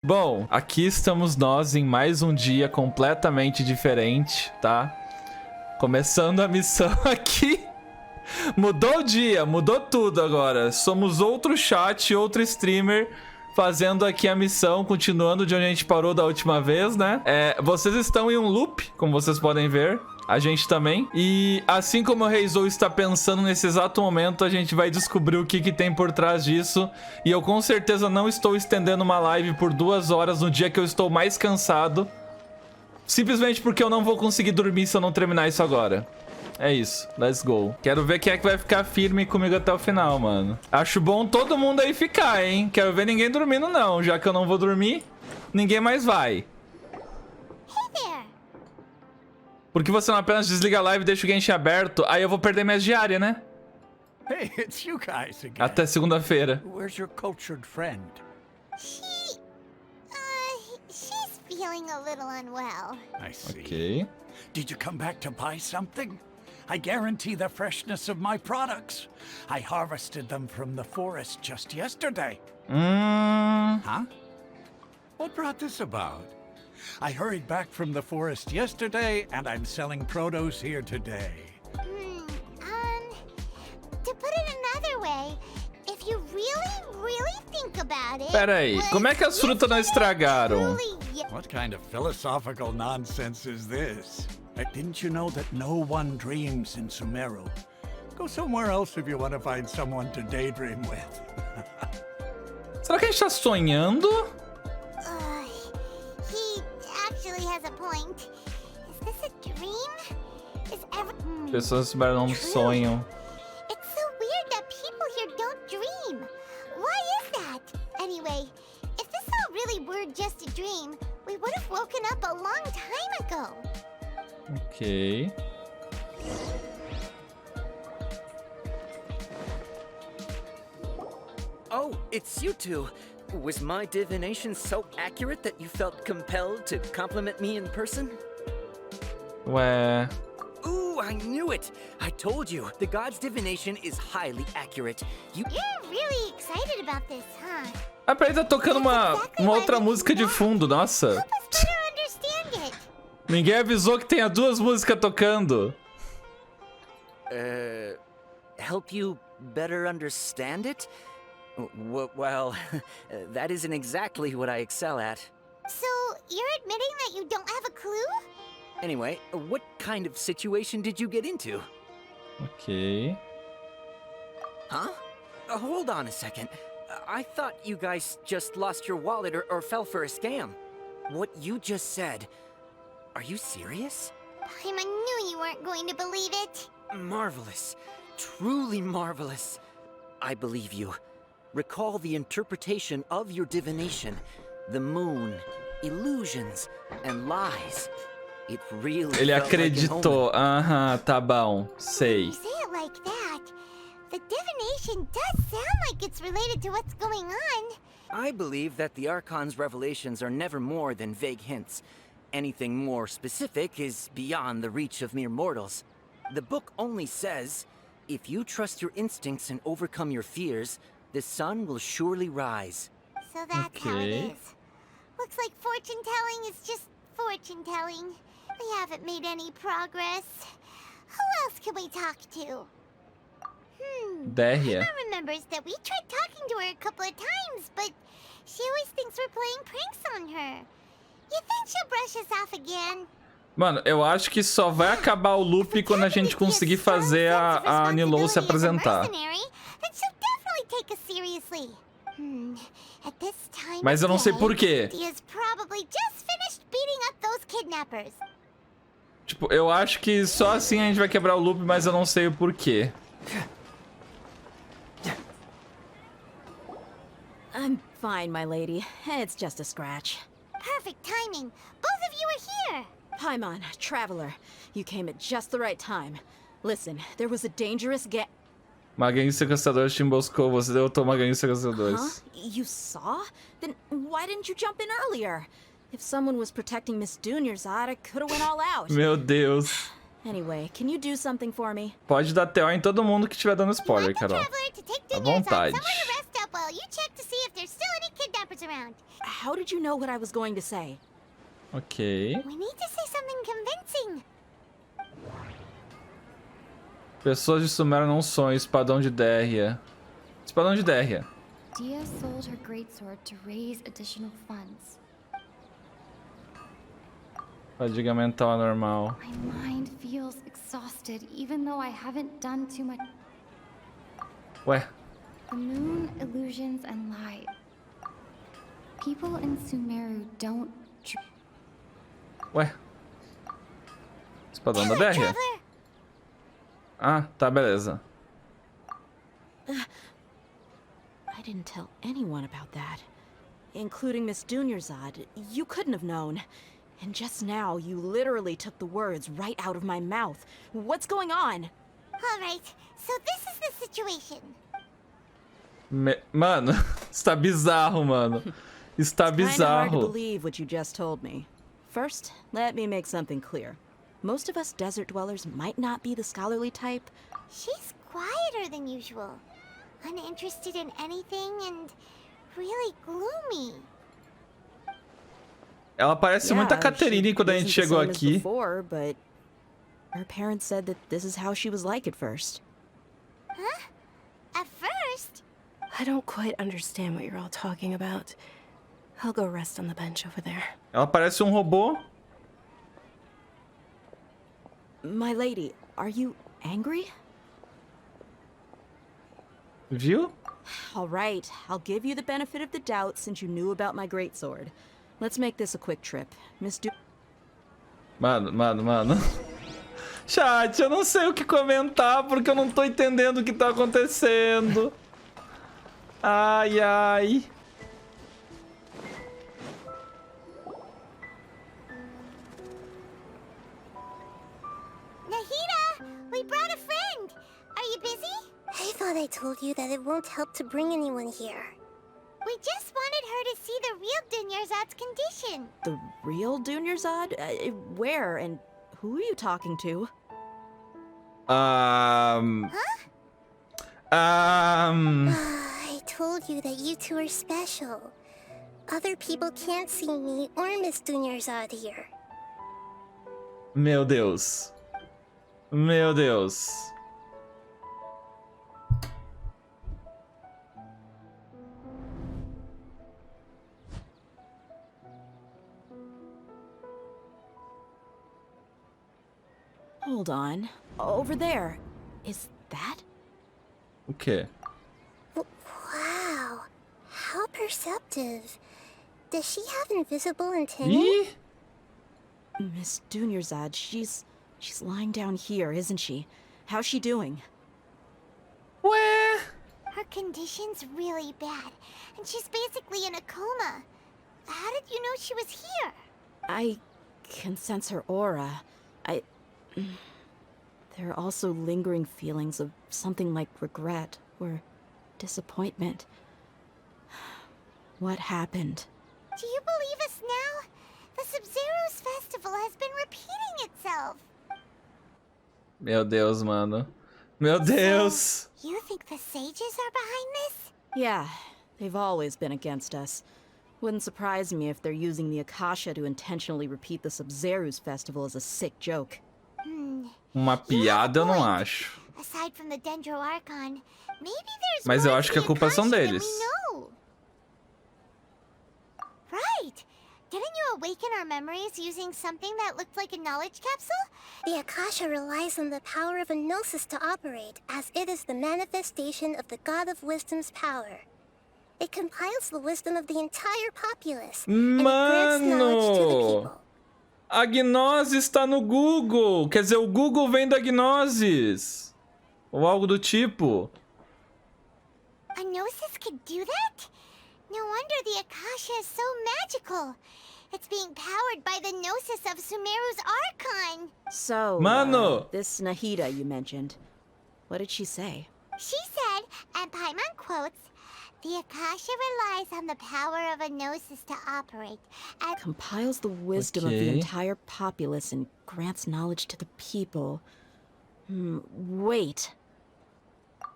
Bom, aqui estamos nós em mais um dia completamente diferente, tá? Começando a missão aqui. Mudou o dia, mudou tudo agora. Somos outro chat, outro streamer fazendo aqui a missão, continuando de onde a gente parou da última vez, né? Vocês estão em um loop, como vocês podem ver. A gente também. E assim como o Reizou está pensando nesse exato momento, a gente vai descobrir o que tem por trás disso. E eu com certeza não estou estendendo uma live por 2 horas no dia que eu estou mais cansado. Simplesmente porque eu não vou conseguir dormir se eu não terminar isso agora. É isso, let's go. Quero ver quem é que vai ficar firme comigo até o final, mano. Acho bom todo mundo aí ficar, hein? Quero ver ninguém dormindo não. Já que eu não vou dormir, ninguém mais vai. Porque você não apenas desliga a live e deixa o Genshin aberto, aí eu vou perder minhas diárias, né? Hey, it's you guys again. Até segunda-feira. Where's your cultured friend? She's feeling a little unwell. I see. Ok. Did you come back to buy something? I guarantee the freshness of my products. I harvested them from the forest just yesterday. Huh? What brought this about? I hurried back from the forest yesterday, and I'm selling produce here today. To put it another way, if you really think about it... Pera aí, como é que as frutas não estragaram? What kind of philosophical nonsense is this? Didn't you know that no one dreams in Sumeru? Go somewhere else if you want to find someone to daydream with. Será que a gente tá sonhando? He actually has a point. Is this a dream? Pessoas estiveram num sonho. It's so weird that people here don't dream. Why is that? Anyway, if this all really were just a dream, we would have woken up a long time ago. Ok. Oh, it's you two. Was my divination so accurate that you felt compelled to compliment me in person? Ué. Ooh, I knew it! I told you, the god's divination is highly accurate. You're really excited about this, huh? Ah, peraí, tá tocando uma outra música de fundo, nossa. Help us better understand it. Ninguém avisou que tenha 2 músicas tocando. Help you better understand it? Well, that isn't exactly what I excel at. So, you're admitting that you don't have a clue? Anyway, what kind of situation did you get into? Ok. Huh? Hold on a second. I thought you guys just lost your wallet or fell for a scam. What you just said, are you serious? I knew you weren't going to believe it. Marvelous. Truly marvelous. I believe you. Recall the interpretation of your divination, the moon, illusions, and lies. It really Ele felt acreditou. Aham, tá bom. Sei. You say it like that. The divination does sound like it's related to what's going on. I believe that the Archon's revelations are never more than vague hints. Anything more specific is beyond the reach of mere mortals. The book only says, if you trust your instincts and overcome your fears, the sun will surely rise. So that's how it Okay. is. Looks like fortune-telling is just fortune-telling. We haven't made any progress. Who else can we talk to? Dérria. Emma remembers that we tried talking to her a couple of times, but she always thinks we're playing pranks on her. You think she'll brush us off again? Mano, eu acho que só vai acabar o loop quando a gente conseguir fazer a Nilou se apresentar. Mas eu não sei por quê. Tipo, eu acho que só assim a gente vai quebrar o loop, mas eu não sei o porquê. I'm fine, my lady. It's just a scratch. Perfect timing. Both of you are here. Paimon, traveler. You came at just the right time. Listen, there was a dangerous Maguinhos sequestradores te emboscou. Você derrotou Maguinhos Huh? sequestradores. You saw? Then why didn't you jump in earlier? If someone was protecting Miss Dunyarzad, I could have went all out. Meu Deus. Anyway, can you do something for me? Pode dar TO em todo mundo que estiver dando spoiler, Carol. À vontade. How did you know what I was going to say? Ok. We need to say something convincing. Pessoas de Sumeru não sonham. Espadão de Dérria. Espadão de Dérria. Dia sold her greatsword to raise additional funds. Fadiga mental anormal. My mind feels exhausted, even though I haven't done too much. Ué. The moon, illusions, and light. People in Sumeru don't. Ué. Espadão da Dérria? Ah, tá, beleza. I didn't tell anyone about that. Including Miss Dunyarzad. You couldn't have known. And just now, you literally took the words right out of my mouth. What's going on? Alright, so this is the situation. Mano, está bizarro, mano. Está Kinda hard to bizarro. believe what you just told me. First, let me make something clear. Most of us desert dwellers might not be the scholarly type. She's quieter than usual. Uninterested in anything and really gloomy. Ela parece muito a Caterine quando a gente chegou aqui. Before, but her parents said that this is how she was like at first. Huh? At first? I don't quite understand what you're all talking about. I'll go rest on the bench over there. Ela parece robô. My lady, are you angry? Viu? All right, I'll give you the benefit of the doubt since you knew about my greatsword. Let's make this a quick trip. Miss Mano. Chat, eu não sei o que comentar porque eu não tô entendendo o que tá acontecendo. Ai, ai. Nahida, we brought a friend. Are you busy? I thought I told you that it won't help to bring anyone here. We just wanted her to see the real Dunyarzad's condition. The real Dunyarzad? Where and who are you talking to? I told you that you two are special. Other people can't see me or Miss Dunyarzad here. Meu Deus. Meu Deus. Hold on. Over there. Is that? O quê? Wow, how perceptive. Does she have invisible antennae? Ih! Miss Dunyarzad, she's lying down here, isn't she? How's she doing? Ué? Her condition's really bad, and she's basically in a coma. How did you know she was here? I can sense her aura. There are also lingering feelings of something like regret or disappointment. What happened? Do you believe us now? The Sub-Zero's festival has been repeating itself. Meu Deus, mano. Meu Deus! You think the sages are behind this? Yeah, they've always been against us. Wouldn't surprise me if they're using the Akasha to intentionally repeat the Sub-Zero's festival as a sick joke. Uma piada eu não acho. Aside from the Dendro Archon, maybe there's Mas eu acho que a culpa são Akasha than deles. we know. Right. Didn't you awaken our memories using something that looked like a knowledge capsule? The Akasha relies on the power of a gnosis to operate, as it is the manifestation of the God of Wisdom's power. It compiles the wisdom of the entire populace, and it grants knowledge to the Mano! people. A Gnosis está no Google. Quer dizer, o Google vem da Gnosis. Ou algo do tipo. A gnosis could do that? No wonder the Akasha is so magical. It's being powered by the gnosis of Sumeru's Archon. So, Mano! This Nahida you mentioned, what did she say? She said, and Paimon quotes, the Akasha relies on the power of a gnosis to operate, and Compiles the wisdom of the Okay. entire populace and grants knowledge to the people. Wait.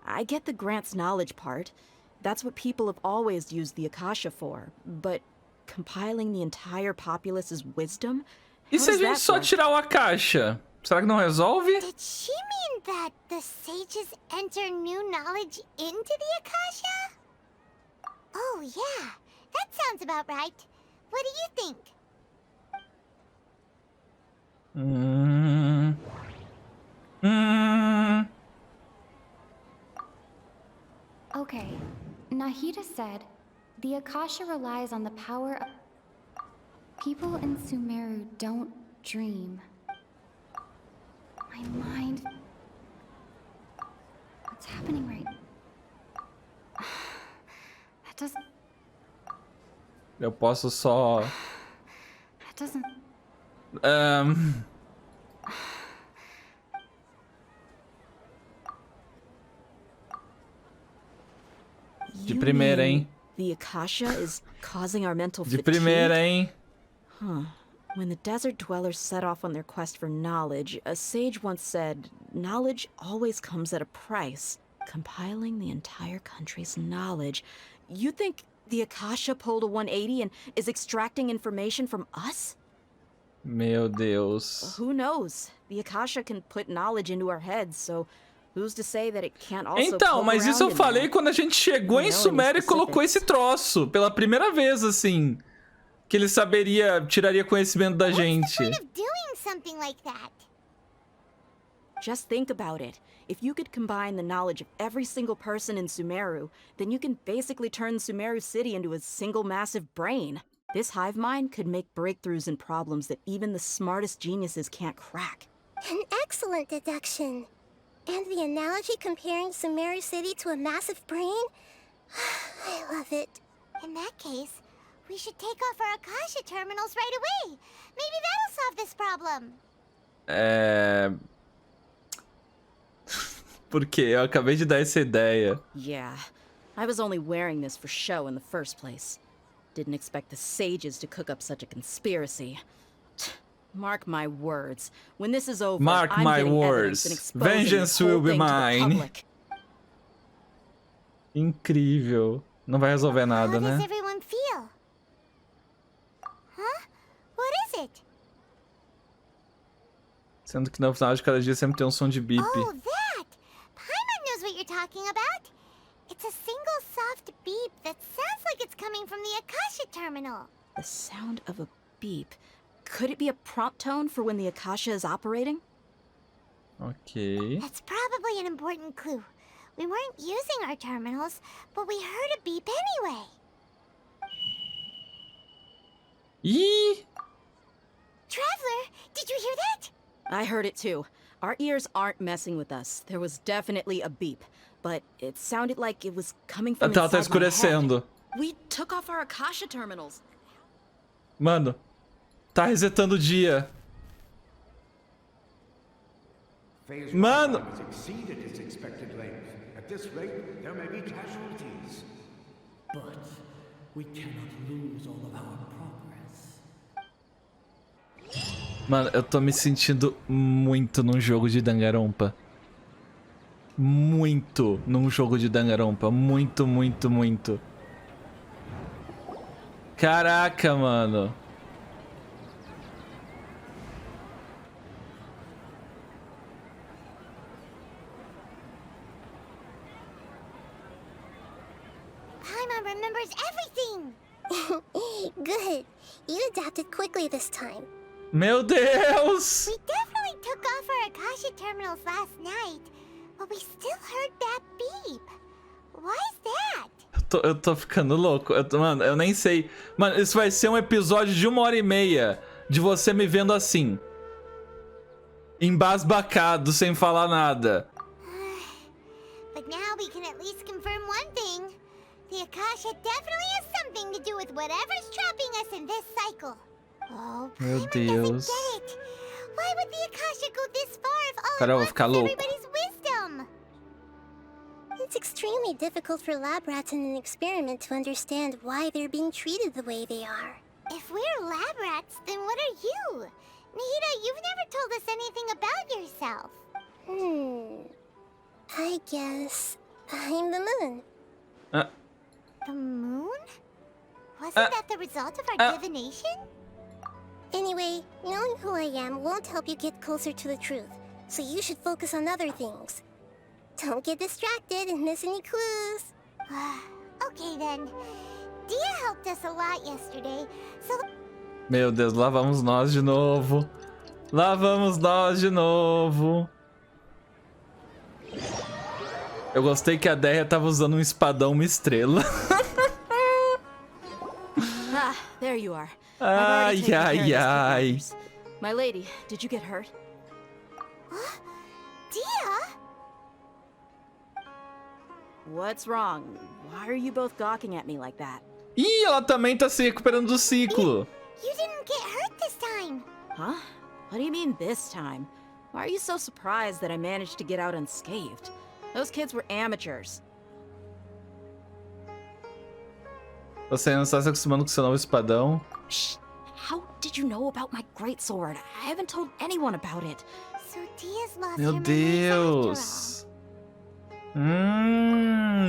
I get the grants knowledge part. That's what people have always used the Akasha for. But compiling the entire populace's wisdom? E se a gente só tirar o Akasha? Será que não resolve? Did she mean that the sages enter new knowledge into the Akasha? Oh, yeah. That sounds about right. What do you think? Okay, Nahida said, the Akasha relies on the power of... People in Sumeru don't dream. My mind... What's happening right now? That doesn't... Eu posso só... That doesn't... De primeira, hein? The Akasha is causing our mental De fatigue? primeira, hein? Huh. When the desert dwellers set off on their quest for knowledge, a sage once said, knowledge always comes at a price. Compiling the entire country's knowledge. You think the Akasha pulled a 180 and is extracting information from us? Meu Deus. Who knows? The Akasha can put knowledge into our heads, so who's to say that it can't also Então, mas isso eu falei quando a gente chegou em Sumeru e colocou esse troço. Pela primeira vez, assim. Que ele tiraria conhecimento da gente. What's the point of doing something like that? Just think about it. If you could combine the knowledge of every single person in Sumeru, then you can basically turn Sumeru City into a single massive brain. This hive mind could make breakthroughs in problems that even the smartest geniuses can't crack. An excellent deduction. And the analogy comparing Sumeru City to a massive brain? I love it. In that case, we should take off our Akasha terminals right away. Maybe that'll solve this problem. Por quê? Eu acabei de dar essa ideia. Yeah, I was only wearing this for show in the first place. Didn't expect the sages to cook up such a conspiracy. Mark my words. When this is over, Mark I'm my getting words. evidence and exposing Vengeance this whole will be thing to the mine. public. Incrível. Não vai resolver nada, How does né? everyone feel? Huh? What is it? Sendo que no final de cada dia sempre tem um som de bip. Oh, that! Paimon knows what you're talking about. It's a single soft beep that sounds like it's coming from the Akasha terminal. The sound of a beep. Could it be a prompt tone for when the Akasha is operating? Ok. That's probably an important clue. We weren't using our terminals, but we heard a beep anyway. Ih! Traveler, did you hear that? I heard it too. Our ears aren't messing with us. There was definitely a beep, but it sounded like it was coming from Tá inside my escurecendo. head. We took off our Akasha terminals. Mano, tá resetando o dia. Mano! Has exceeded its expected length. At this rate, there may be casualties. But we cannot lose all of our progress. Mano, eu tô me sentindo muito num jogo de Danganronpa. Muito num jogo de Danganronpa. Muito, muito, muito. Caraca, mano. Paimon remembers everything! Good. You adapted quickly this time. Meu Deus! We definitely took off our Akasha terminals last night, but we still heard that beep. Why is that? Eu tô ficando louco. Mano, eu nem sei. Mano, isso vai ser um episódio de 1h30 de você me vendo assim. Embasbacado, sem falar nada. But now we can at least confirm one thing. The Akasha definitely has something to do with whatever's trapping us in this cycle. Oh, Meu Paimon Deus. doesn't get it. Why would the Akasha go this far if all Cara, eu vou it wants ficar is louco. everybody's wisdom? It's extremely difficult for lab rats in an experiment to understand why they're being treated the way they are. If we're lab rats, then what are you? Nahida, you've never told us anything about yourself. I guess I'm the moon. The moon? Wasn't that the result of our divination? Anyway, knowing who I am won't help you get closer to the truth, so you should focus on other things. Don't get distracted and miss any clues. Okay then. Dia helped us a lot yesterday, so... Meu Deus, lá vamos nós de novo. Lá vamos nós de novo. Eu gostei que a Deia tava usando um espadão, uma estrela. Ah, there you are. Ai, ai, ai. My lady, did you get hurt? Dia? What's wrong? Why are you both gawking at me like that? Ih, ela também tá se recuperando do ciclo. You didn't get hurt this time. Huh? What do you mean this time? Why are you so surprised that I managed to get out unscathed? Those kids were amateurs. Você não está se acostumando com seu novo espadão? Shh! How did you know about my greatsword? I haven't told anyone about it. So Dia's lost Meu her memories Deus.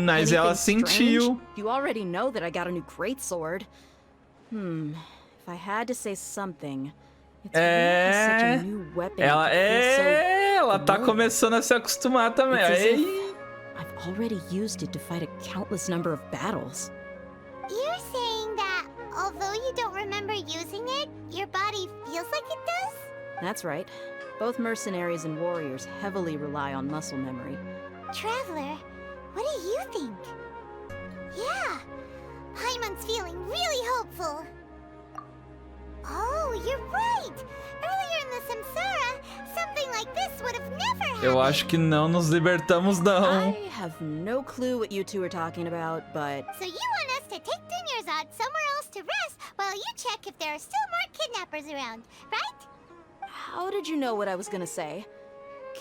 Mas Anything ela sentiu. strange? You already know that I got a new greatsword. If I had to say something, it's weird how such a new weapon Ela feels so ela tá familiar. começando a se acostumar também. It's as Ei. if I've already used it to fight a countless number of battles. You're saying that although you don't remember using it, your body feels like it does? That's right. Both mercenaries and warriors heavily rely on muscle memory. Traveler, what do you think? Yeah, Paimon's feeling really hopeful. Oh, you're right! Earlier in the Samsara, something like this would have never happened. Eu acho que não nos libertamos, não. I have no clue what you two are talking about, but... So you want us to take Dunyarzad somewhere else to rest while you check if there are still more kidnappers around, right? How did you know what I was gonna say?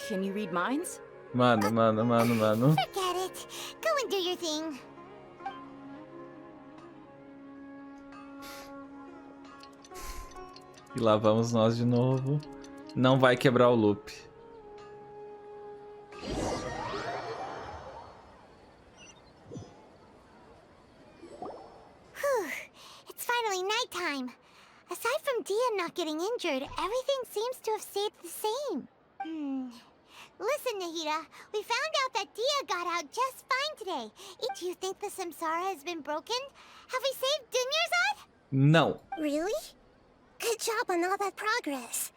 Can you read minds? Mano. Forget it. Go and do your thing. E lá vamos nós de novo. Não vai quebrar o loop. Whew. It's finally nighttime. Aside from Dia not getting injured, everything seems to have stayed the same. Listen, Nahida, we found out that Dia got out just fine today. Do you think the Samsara has been broken? Have we saved Dunyarzad? Não. Really? Good job on all that progress.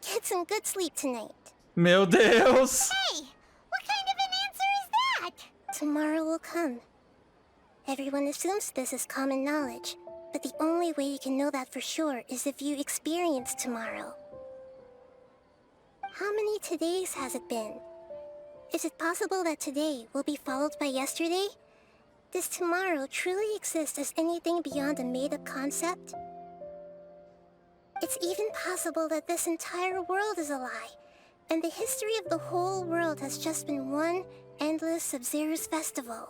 Get some good sleep tonight. Meu Deus. Hey, what kind of an answer is that? Tomorrow will come. Everyone assumes this is common knowledge, but the only way you can know that for sure is if you experience tomorrow. How many todays has it been? Is it possible that today will be followed by yesterday? Does tomorrow truly exist as anything beyond a made-up concept? It's even possible that this entire world is a lie, and the history of the whole world has just been one endless Sub-Zero's festival.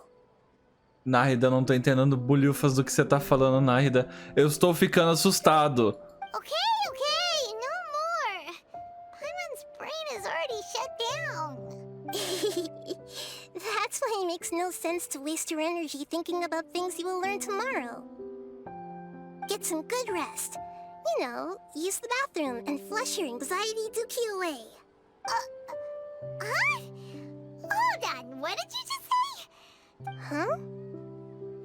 Nahida, eu não tô entendendo bulhufas do que você tá falando, Nahida. Eu estou ficando assustado. Okay, no more. Paimon's brain is already shut down. That's why it makes no sense to waste your energy thinking about things you will learn tomorrow. Get some good rest. You know, use the bathroom and flush your anxiety dookie away. Huh? Hold on, what did you just say? Huh?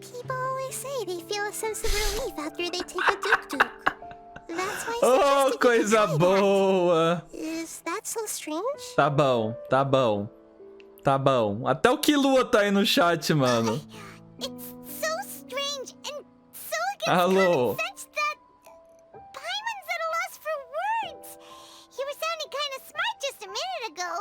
People always say they feel a sense of relief after they take a duk-duk. That's why I Oh, suggested you coisa try boa. that. Is that so strange? Tá bom. Até o Killua tá aí no chat, mano. It's so strange and so against Alô. common sense that Paimon's at a loss for words. You were sounding kind of smart just a minute ago.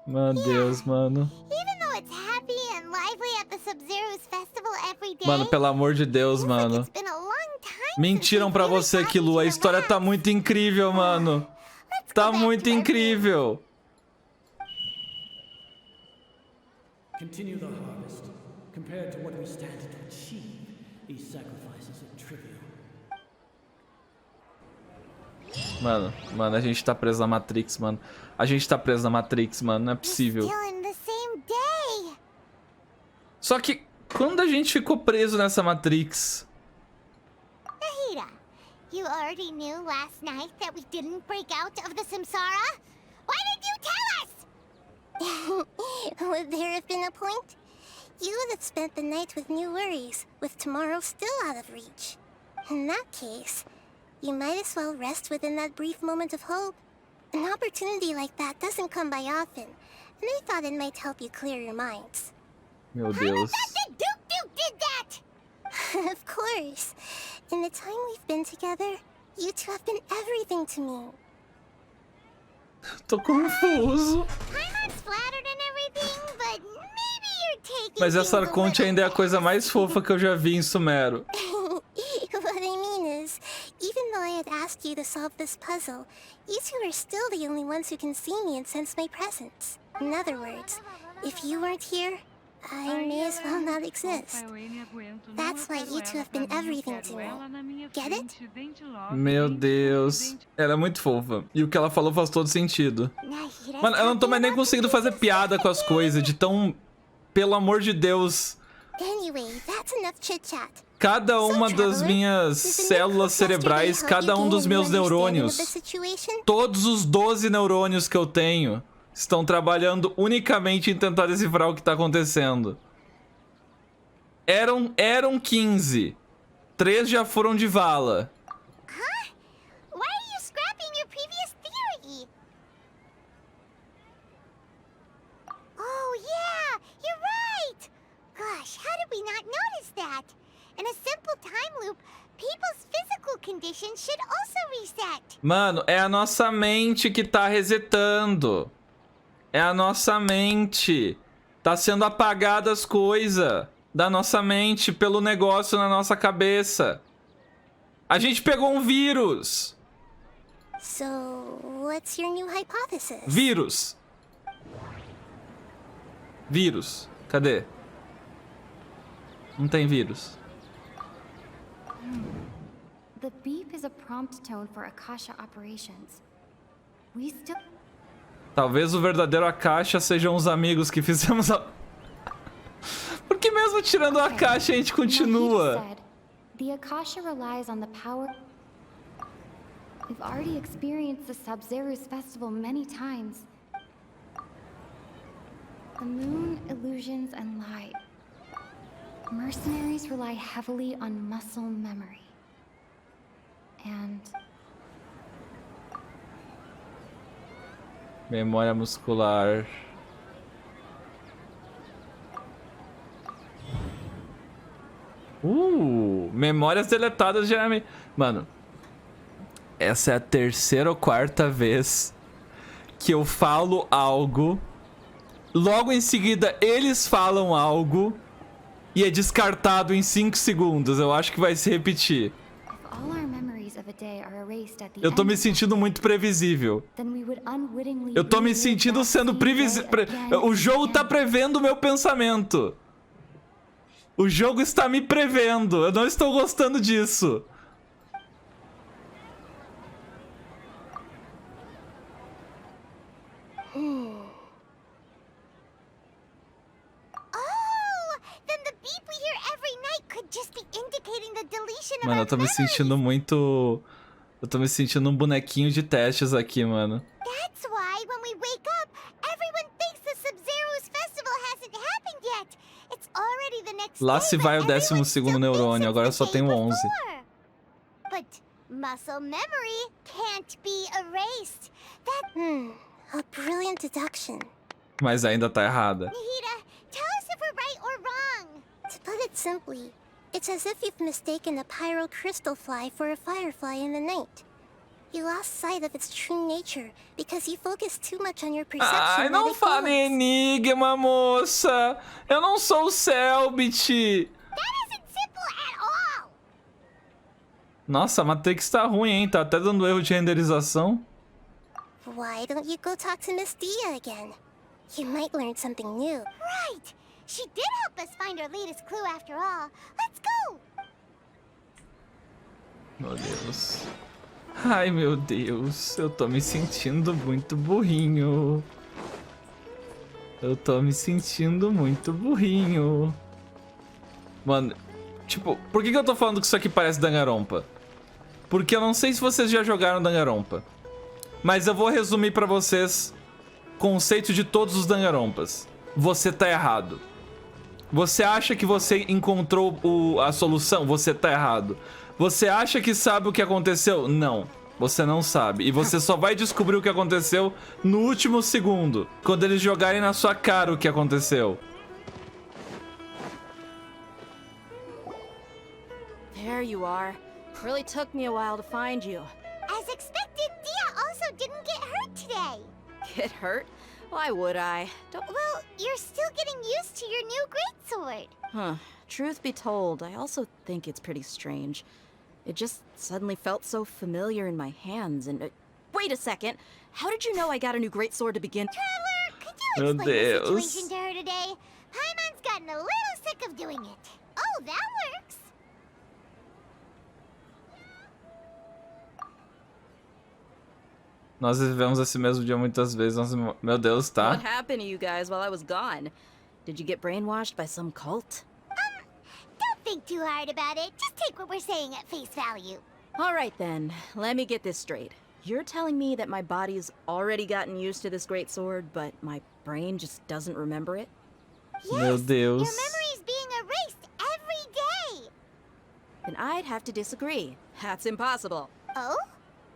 Meu Deus, mano. Even though it's happy and lively at the Sub-Zero's festival every day. Mano, pelo amor de Deus, mano. It's been a long time Mentiram since pra we've really você, gotten Killua. A to história tá relax. muito incrível, mano. Let's go Tá back muito to our room. incrível. Continue the harvest. Compared to what we stand to achieve, these sacrifices are trivial. Mano, a gente tá preso na Matrix, mano. Não é possível. Still in the same day. Só que, quando a gente ficou preso nessa Matrix? You already knew last night that we didn't break out of the samsara? Why did you tell us? Would there have been a point? You would have spent the night with new worries, with tomorrow still out of reach. In that case, you might as well rest within that brief moment of hope. An opportunity like that doesn't come by often, and I thought it might help you clear your minds. Meu Deus. Duke did that! Of course. In the time we've been together, you two have bんeverything to me. Tô confuso. Paimon's flattered and everything, but maybe you're taking Mas essa Arconte ainda é a coisa mais fofa que eu já vi em Sumeru. What I mean is, even though I had asked you to solve this puzzle, you two are still the only ones who can see me and sense my presence. In other words, if you weren't here, I may as well not exist. That's why you two have been everything to me. Get it? Meu Deus. Ela é muito fofa. E o que ela falou faz todo sentido. Mano, eu não tô mais nem conseguindo fazer piada com as coisas, de tão... Pelo amor de Deus. Anyway, that's enough chit-chat. Cada uma das minhas células cerebrais, cada um dos meus neurônios, todos os 12 neurônios que eu tenho, estão trabalhando unicamente em tentar decifrar o que tá acontecendo. Eram 15. 3 já foram de vala. Huh? Why are you scrapping your previous theory? Oh yeah, you're right! Gosh, how did we not notice that? In a simple time loop, people's physical conditions should also reset. Mano, é a nossa mente que tá resetando. É a nossa mente. Tá sendo apagada as coisas da nossa mente pelo negócio na nossa cabeça. A gente pegou um vírus. So, what's your new hypothesis? Vírus. Vírus. Cadê? Não tem vírus. The beep is a prompt tone for Akasha operations. We still... Talvez o verdadeiro Akasha sejam os amigos que fizemos a... Porque mesmo tirando a Akasha a gente continua. The Akasha relies on the power... We've already experienced the Sub-Zero's festival many times. The moon, illusions, and light. Mercenaries rely heavily on muscle memory. And... Memória muscular. Memórias deletadas geralmente. Mano, essa é a 3ª ou 4ª vez que eu falo algo. Logo em seguida, eles falam algo e é descartado em 5 segundos. Eu acho que vai se repetir. Eu tô me sentindo muito previsível. Eu tô me sentindo sendo previsível. O jogo tá prevendo o meu pensamento. O jogo está me prevendo. Eu não estou gostando disso. Mano, eu tô me sentindo muito... Eu tô me sentindo um bonequinho de testes aqui, mano. Lá se vai o 12º neurônio, agora eu só tenho 11. But muscle memory can't be erased. A brilliant deduction. Mas ainda tá errada. Nahida, tell us if we're right or wrong. To put it simply, it's as if you've mistaken a pyro crystal fly for a firefly in the night. You lost sight of its true nature because you focused too much on your perception. Ai, não fale enigma, moça. Eu não sou o Selbit. That isn't simple at all. Nossa, a Matrix tá ruim, hein? Tá até dando erro de renderização. Why don't you go talk to Miss Dia again? You might learn something new. Right. She did help us find our latest clue after all. Let's go. Meu Deus. Ai, meu Deus. Eu tô me sentindo muito burrinho. Eu tô me sentindo muito burrinho. Mano, tipo, por que eu tô falando que isso aqui parece Danganronpa? porque eu não sei se vocês já jogaram Danganronpa, mas eu vou resumir pra vocês o conceito de todos os Danganronpas. Você tá errado. Você acha que você encontrou a solução? Você tá errado. Você acha que sabe o que aconteceu? Não, você não sabe. E você só vai descobrir o que aconteceu no último segundo, quando eles jogarem na sua cara o que aconteceu. There you are. Really took me a while to find you. As expected, Dia also didn't get hurt today. Get hurt? Why would I? Well, you're still getting used to your new greatsword. Huh. Truth be told, I also think it's pretty strange. It just suddenly felt so familiar in my hands and... wait a second! How did you know I got a new greatsword to begin? Traveler, could you explain the situation to her today? Paimon's gotten a little sick of doing it. Oh, that works. Nós vivemos esse mesmo dia muitas vezes. Meu Deus, tá? What happened to you guys while I was gone? Did you get brainwashed by some cult? Don't think too hard about it. Just take what we're saying at face value. All right then, let me get this straight. You're telling me that my body's already gotten used to this great sword, but my brain just doesn't remember it? Yes, Meu Deus. your memory's being erased every day. Then I'd have to disagree. That's impossible. Oh?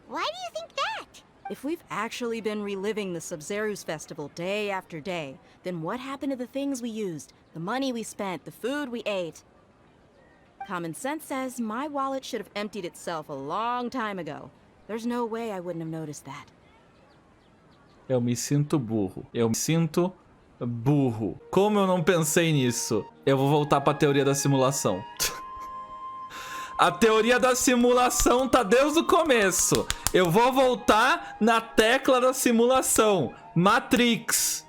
Why do you think that? If we've actually been reliving the Sumeru's festival day after day, then what happened to the things we used, the money we spent, the food we ate? Common sense says my wallet should have emptied itself a long time ago. There's no way I wouldn't have noticed that. Eu me sinto burro. Eu me sinto burro. Como eu não pensei nisso? Eu vou voltar pra teoria da simulação. A teoria da simulação tá desde o começo. Eu vou voltar na tecla da simulação. Matrix.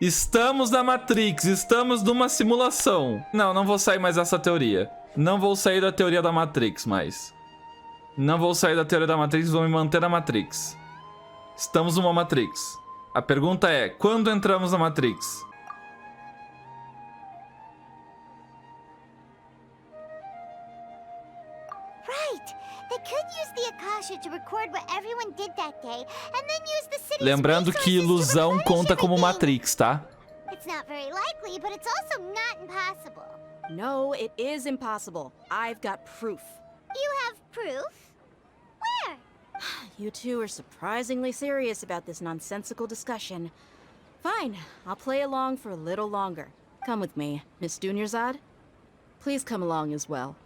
Estamos na Matrix. Estamos numa simulação. Não, não vou sair mais dessa teoria. Não vou sair da teoria da Matrix mais. Não vou sair da teoria da Matrix. Vou me manter na Matrix. Estamos numa Matrix. A pergunta é, quando entramos na Matrix? Lembrando que ilusão conta como Matrix, tá? It's not very likely, but it's also not impossible. No, it is impossible. I've got proof. You have proof? Where? You two are surprisingly serious about this nonsensical discussion. Fine, I'll play along for a little longer. Come with me, Miss Dunyarzad. Please come along as well.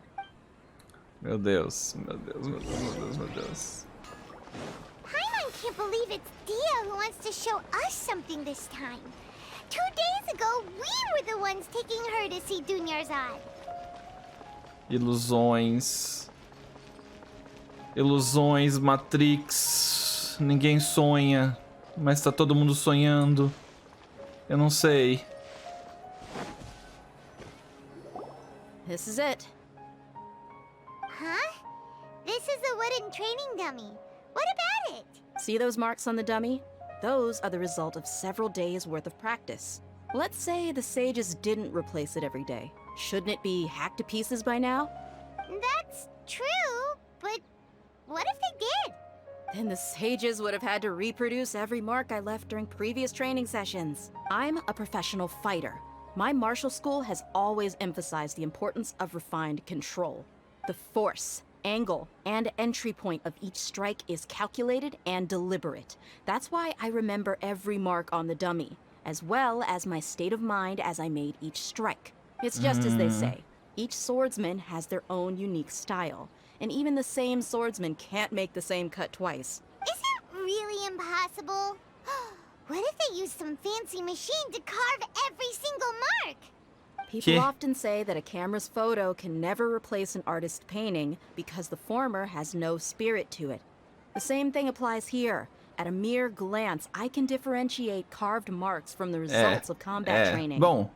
Meu Deus, meu Deus, meu Deus, meu Deus, meu Deus. Paimon can't believe it's Dia who wants to show us something this time. 2 days ago, we were the ones taking her to see Dunyarzad. Ilusões. Ilusões, Matrix. Ninguém sonha, mas tá todo mundo sonhando. Eu não sei. This is it. Huh? This is a wooden training dummy. What about it? See those marks on the dummy? Those are the result of several days' worth of practice. Let's say the sages didn't replace it every day. Shouldn't it be hacked to pieces by now? That's true, but what if they did? Then the sages would have had to reproduce every mark I left during previous training sessions. I'm a professional fighter. My martial school has always emphasized the importance of refined control. The force, angle, and entry point of each strike is calculated and deliberate. That's why I remember every mark on the dummy, as well as my state of mind as I made each strike. It's just as they say. Each swordsman has their own unique style, and even the same swordsman can't make the same cut twice. Is it really impossible? What if they used some fancy machine to carve every single mark? People often say that a camera's photo can never replace an artist's painting because the former has no spirit to it. The same thing applies here. At a mere glance, I can differentiate carved marks from the results of combat training. Bom,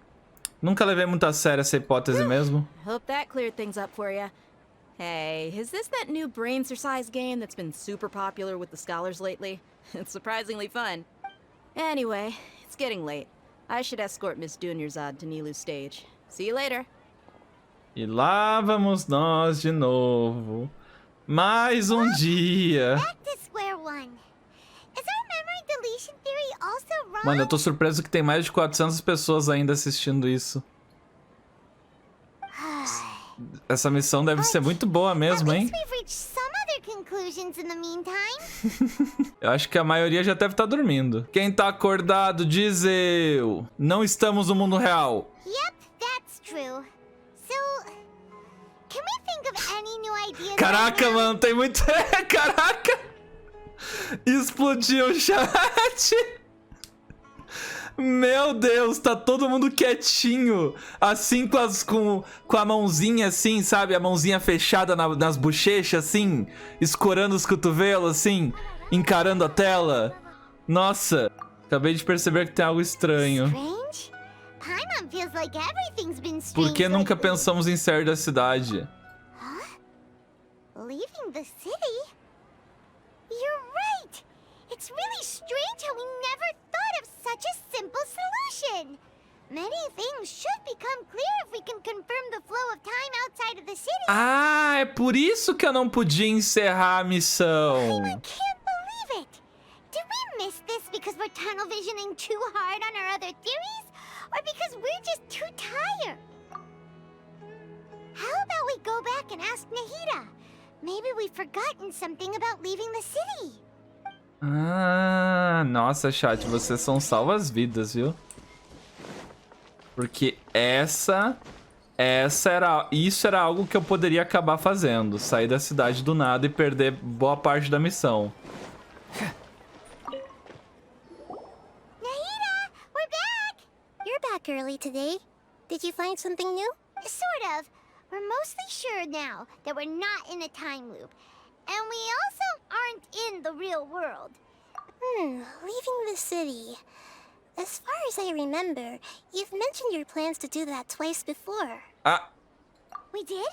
nunca levei muito a sério essa hipótese mesmo. Hope that cleared things up for you. Hey, is this that new brain exercise game that's been super popular with the scholars lately? It's surprisingly fun. Anyway, it's getting late. I should escort Miss Dunyarzad to Nilu's stage. See you later. E lá vamos nós de novo. Mais um dia. Back to square one. Is our memory deletion theory also wrong? Mano, eu tô surpreso que tem mais de 400 pessoas ainda assistindo isso. Essa missão deve ser muito boa mesmo, hein? Eu acho que a maioria já deve estar dormindo. Quem tá acordado, diz eu. Não estamos no mundo real. Yep, that's true. So, can we think of any new ideas? Caraca, mano, tem muito... Caraca! Explodiu o chat! Meu Deus, tá todo mundo quietinho. Assim com a mãozinha assim, sabe? A mãozinha fechada nas bochechas, assim. Escorando os cotovelos, assim. Encarando a tela. Nossa, acabei de perceber que tem algo estranho. Por que nunca pensamos em sair da cidade? Leaving the city? You're right! It's really strange how we never thought of such a simple solution! Many things should become clear if we can confirm the flow of time outside of the city. Ah, é por isso que eu não podia encerrar a missão. I can't believe it! Did we miss this because we're tunnel visioning too hard on our other theories? Or because we're just too tired? How about we go back and ask Nahida? Maybe we've forgotten something about leaving the city. Ah, nossa, chat, vocês são salvas-vidas, viu? Porque isso era algo que eu poderia acabar fazendo. Sair da cidade do nada e perder boa parte da missão. Nahida, we're back! You're back early today. Did you find something new? Sort of. We're mostly sure now that we're not in a time loop. And we also aren't in the real world. Leaving the city. As far as I remember, you've mentioned your plans to do that twice before. We did?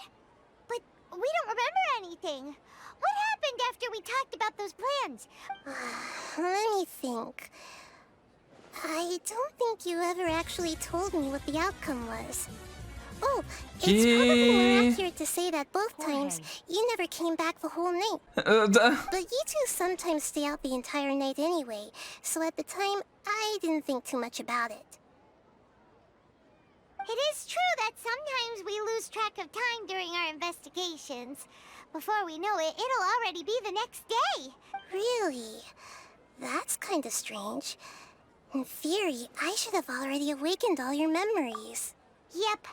But we don't remember anything. What happened after we talked about those plans? Let me think. I don't think you ever actually told me what the outcome was. Oh, it's probably more accurate to say that both times you never came back the whole night. But you two sometimes stay out the entire night anyway, so at the time, I didn't think too much about it. It is true that sometimes we lose track of time during our investigations. Before we know it, it'll already be the next day. Really? That's kinda strange. In theory, I should have already awakened all your memories. Yep,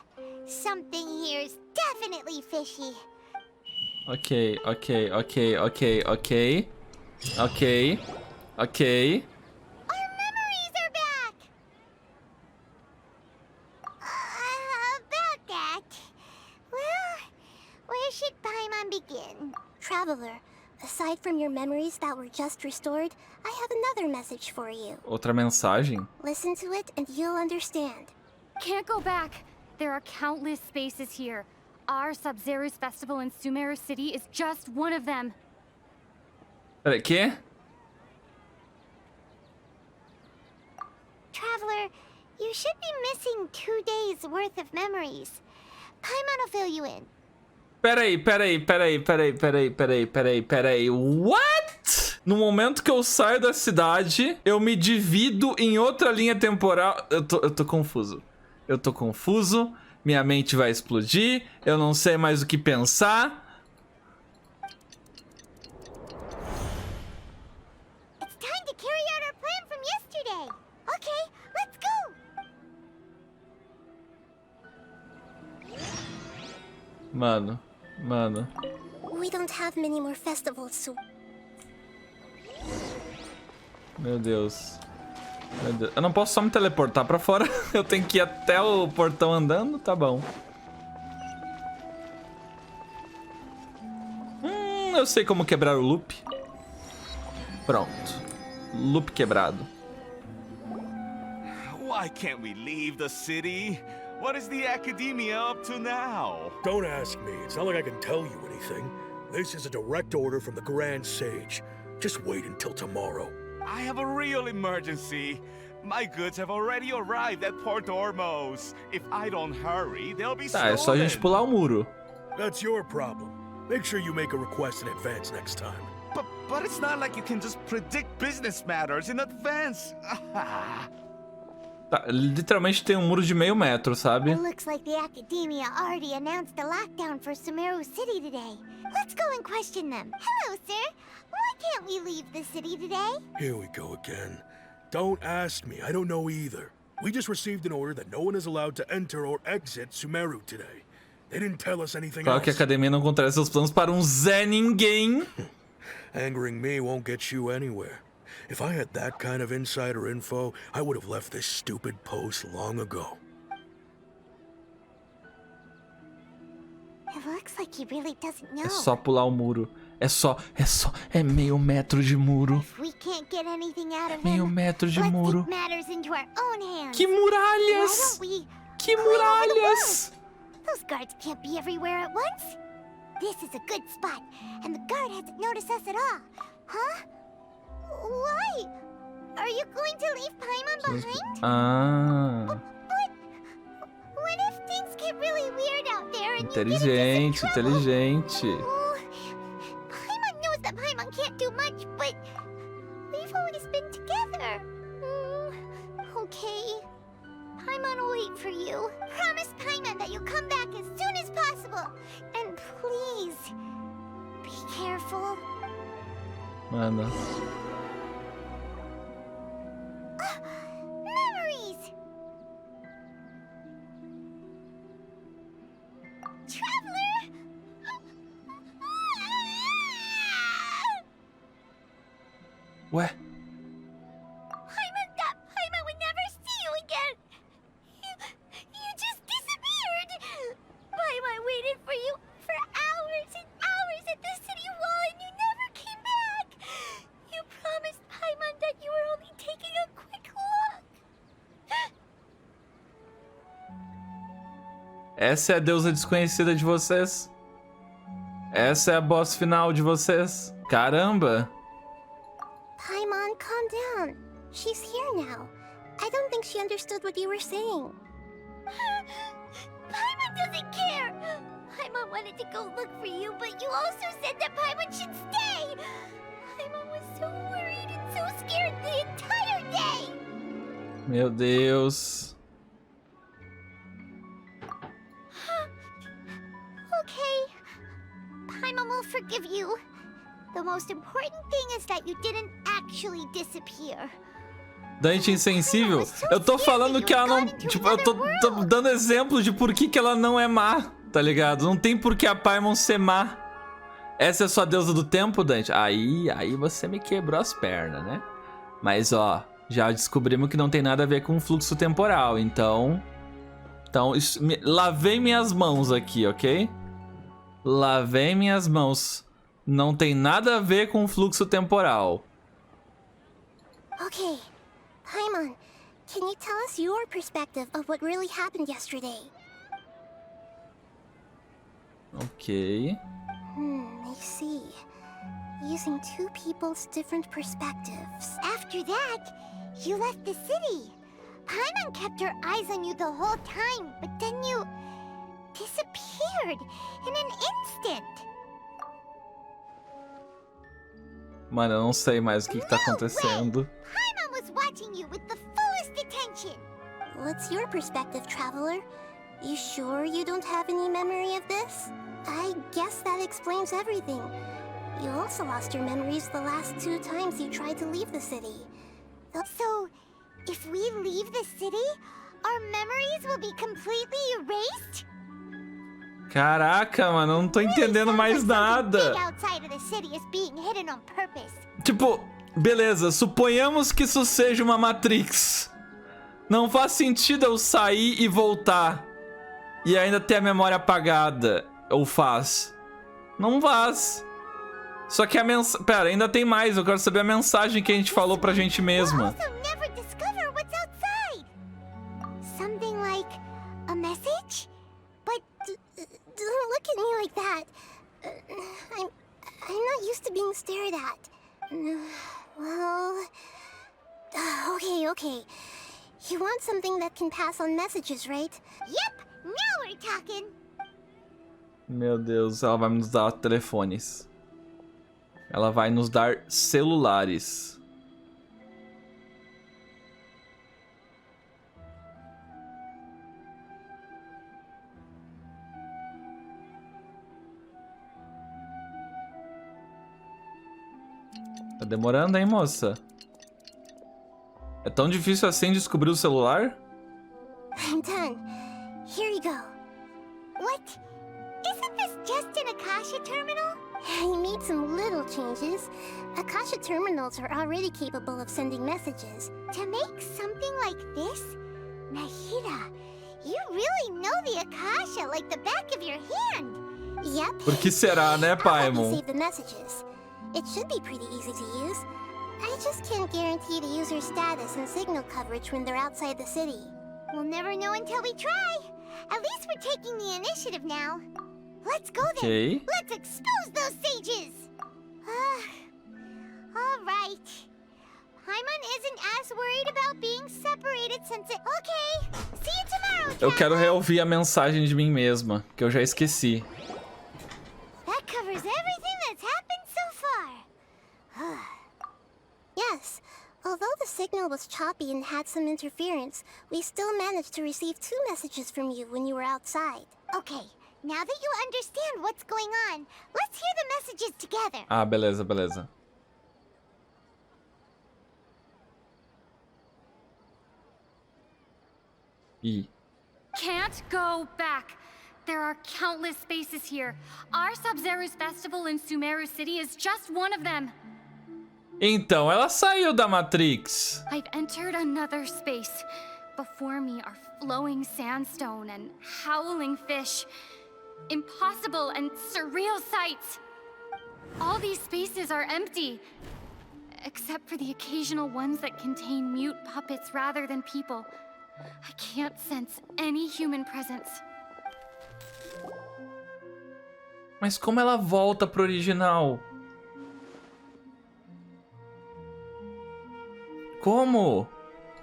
something here's definitely fishy. Ok. Our memories are back! About that... Well, where should Paimon begin? Traveler, aside from your memories that were just restored, I have another message for you. Outra mensagem? Listen to it and you'll understand. Can't go back. There are countless spaces here. Our Sub-Zero's festival in Sumeru City is just one of them. Peraí, quê? Traveler, you should be missing 2 days worth of memories. Paimon will fill you in. Peraí. What? No momento que eu saio da cidade, eu me divido em outra linha temporal. Eu tô confuso. Minha mente vai explodir. Eu não sei mais o que pensar. It's time to carry out our plan from yesterday. Okay, let's go. Mano. We don't have many more festivals, so... Meu Deus. Eu não posso só me teleportar pra fora. Eu tenho que ir até o portão andando? Tá bom. Eu sei como quebrar o loop. Pronto. Loop quebrado. Why can't we leave the city? What is the academia up to now? Don't ask me. It's not like I can tell you anything. This is a direct order from the Grand Sage. Just wait until tomorrow. I have a real emergency. My goods have already arrived at Port Ormos. If I don't hurry, they'll be stolen. Tá, é só a gente pular o muro. That's your problem. Make sure you make a request in advance next time. But it's not like you can just predict business matters in advance. Tá, literalmente tem um muro de meio metro, sabe? It looks like the academia already announced the lockdown for Sumeru City today. Let's go and question them. Hello, sir. Why can't we leave the city today? Here we go again. Don't ask me, I don't know either. We just received an order that no one is allowed to enter or exit Sumeru today. They didn't tell us anything Claro else. que a academia não contraria seus planos para um Zé Ninguém. Angering me won't get you anywhere. If I had that kind of insider info, I would have left this stupid post long ago. It looks like he really doesn't know. É só pular o muro. É meio metro de muro. If we can't get anything out of Meio him, metro de let's muro. take matters into our own hands. Que muralhas! Why don't we Que clean over the muralhas! world? Those guards can't be everywhere at once. This is a good spot, and the guard hasn't noticed us at all. Huh? Why? Are you going to leave Paimon behind? Ah. But what if things get really weird out there and Inteligente, you get into some inteligente. trouble? Paimon knows that Paimon can't do much, but we've always been together. Okay. Paimon will wait for you. Promise Paimon that you'll come back as soon as possible. And please, be careful. Mano. Memories! Traveler! Ué? Paimon thought Paimon would never see you again. You just disappeared. Paimon waited for you for hours and hours at the city wall and you never came back. You promised Paimon that you were only taking a quick look. Essa é a deusa desconhecida de vocês? Essa é a boss final de vocês? Caramba! Paimon, calm down. She's here now. I don't think she understood what you were saying. Paimon doesn't care. Paimon wanted to go look for you, but you also said that Paimon should stay. Paimon was so worried and so scared the entire day. Meu Deus. Okay. Paimon will forgive you. The most important thing is that you didn't actually disappear. Dante insensível? Eu tô falando que ela não... Tipo, eu tô dando exemplo de por que ela não é má, tá ligado? Não tem por que a Paimon ser má. Essa é sua deusa do tempo, Dante? Aí você me quebrou as pernas, né? Mas, ó, já descobrimos que não tem nada a ver com fluxo temporal, então... lavei minhas mãos aqui, ok? Lavei minhas mãos. Não tem nada a ver com fluxo temporal. Okay. Paimon, can you tell us your perspective of what really happened yesterday? Ok. I see. Using two people's different perspectives. After that, you left the city. Paimon kept her eyes on you the whole time, but then you disappeared in an instant. Mano, eu não sei mais o que tá acontecendo. Paimon was watching you with the fullest attention. What's your perspective, Traveler? You sure you don't have any memory of this? I guess that explains everything. You also lost your memories the last 2 times you tried to leave the city. So, if we leave the city, our memories will be completely erased? Caraca, mano, eu não tô entendendo mais nada. Tipo, beleza, suponhamos que isso seja uma Matrix. Não faz sentido eu sair e voltar e ainda ter a memória apagada. Ou faz? Não faz. Só que a mensagem... Pera, ainda tem mais. Eu quero saber a mensagem que a gente falou pra gente mesma. Something like a message? But don't look at me like that. I'm not used to being stared at. Well... Okay. You want something that can pass on messages, right? Yep, now we're talking. Meu Deus, ela vai nos dar telefones. Ela vai nos dar celulares. Tá demorando, hein, moça? É tão difícil assim descobrir o celular? I'm done. Here you go. What? Isn't this just an Akasha terminal? I made some little changes. Akasha terminals are already capable of sending messages. To make something like this? Nahida, you really know the Akasha like the back of your hand. Yep. Por que será, né, I'll help you Paimon? save the messages. It should be pretty easy to use. I just can't guarantee the user's status and signal coverage when they're outside the city. We'll never know until we try. At least we're taking the initiative now. Let's go then. Okay. Let's expose those sages. All right. Paimon isn't as worried about being separated since it... Okay. See you tomorrow, Eu quero Traveler. reouvir a mensagem de mim mesma, que eu já esqueci. That covers everything that's happened so far. Yes. Although the signal was choppy and had some interference, we still managed to receive 2 messages from you when you were outside. Okay. Now that you understand what's going on, let's hear the messages together. Ah, beleza, beleza. Ih. Can't go back. There are countless spaces here. Our Sub-Zero's festival in Sumeru City is just one of them. Então, ela saiu da Matrix. I've entered another space. Before me are flowing sandstone and howling fish. Impossible and surreal sights. All these spaces are empty, except for the occasional ones that contain mute puppets rather than people. I can't sense any human presence. Mas como ela volta pro original? Como?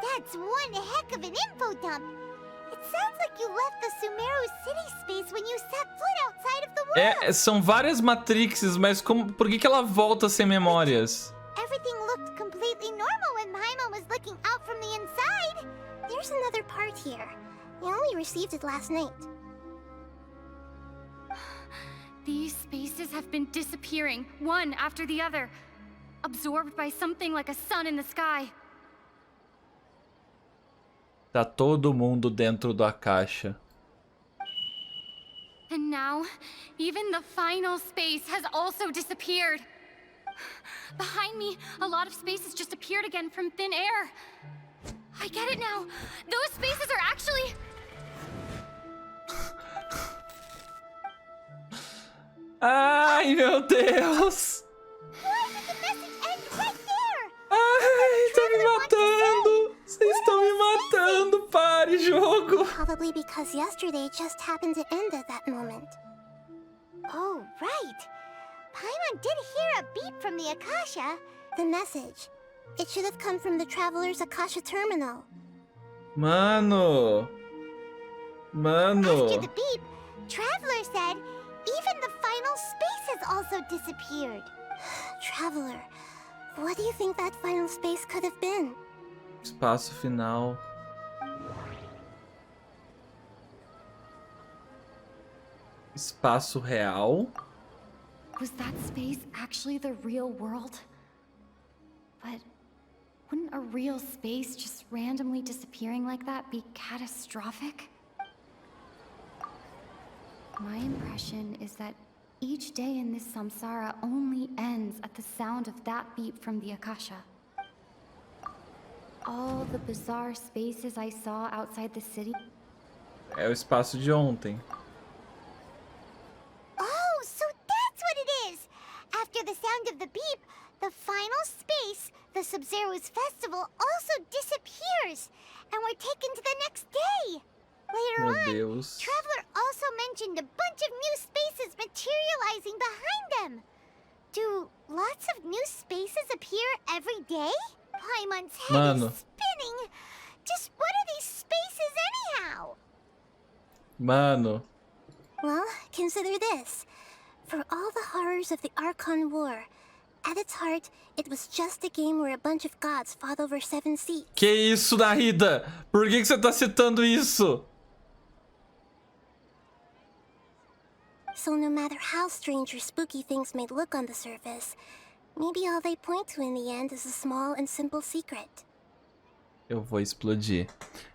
That's one heck of an info dump. It sounds like you left the Sumeru city space when you set foot outside of the world. São várias Matrixes, mas por que ela volta sem memórias? Everything looked completely normal when Paimon was looking out from the inside. There's another part here. You only received it last night. These spaces have been disappearing, one after the other, absorbed by something like a sun in the sky. Tá todo mundo dentro da caixa. And now, even the final space has also disappeared. Behind me, a lot of spaces just appeared again from thin air. I get it now. Those spaces are actually... Ai, meu Deus! Why did the message end right there? Ai, tá me matando! Vocês estão me matando! Pare, jogo! Probably because yesterday just happened to end at that moment. Oh, right. Paimon did hear a beep from the Akasha. The message. It should have come from the Traveler's Akasha terminal. Mano! Mano! After the beep, Traveler said even the final spaces also disappeared. Traveler, what do you think that final space could have been? Espaço final. Espaço real? Was that space actually the real world? But wouldn't a real space just randomly disappearing like that be catastrophic? My impression is that each day in this samsara only ends at the sound of that beep from the Akasha. All the bizarre spaces I saw outside the city. É o espaço de ontem. Oh, so that's what it is! After the sound of the beep, the final space, the Sub-Zero's festival, also disappears! And we're taken to the next day! Later Meu on, Deus. Traveler also mentioned a bunch of new spaces materializing behind them! Do lots of new spaces appear every day? Paimon's head Mano. is spinning! Just what are these spaces anyhow? Mano. Well, consider this. For all the horrors of the Archon War, at its heart, it was just a game where a bunch of gods fought over 7 seats. Que isso, Narida? Por que você tá citando isso? So no matter how strange or spooky things may look on the surface, maybe all they point to in the end is a small and simple secret. Eu vou explodir.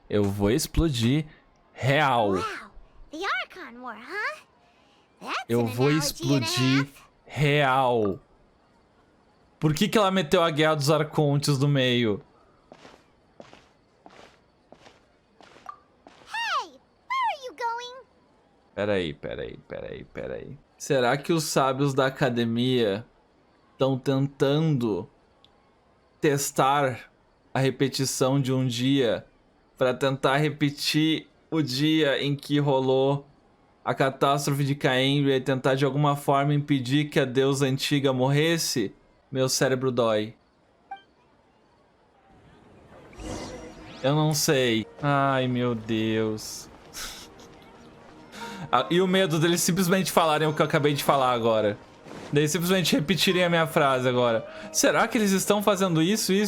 Eu vou explodir real. Wow, the Archon War, huh? That's Eu an vou analogy and a explodir half. real. Por que que ela meteu a Guerra dos Arcontes no meio? Hey, where are you going? Peraí. Será que os sábios da academia estão tentando testar a repetição de um dia para tentar repetir o dia em que rolou a catástrofe de Caim e tentar de alguma forma impedir que a deusa antiga morresse? Meu cérebro dói. Eu não sei. Ai, meu Deus. E o medo deles simplesmente falarem o que eu acabei de falar agora. Deles simplesmente repetirem a minha frase agora. Será que eles estão fazendo isso? E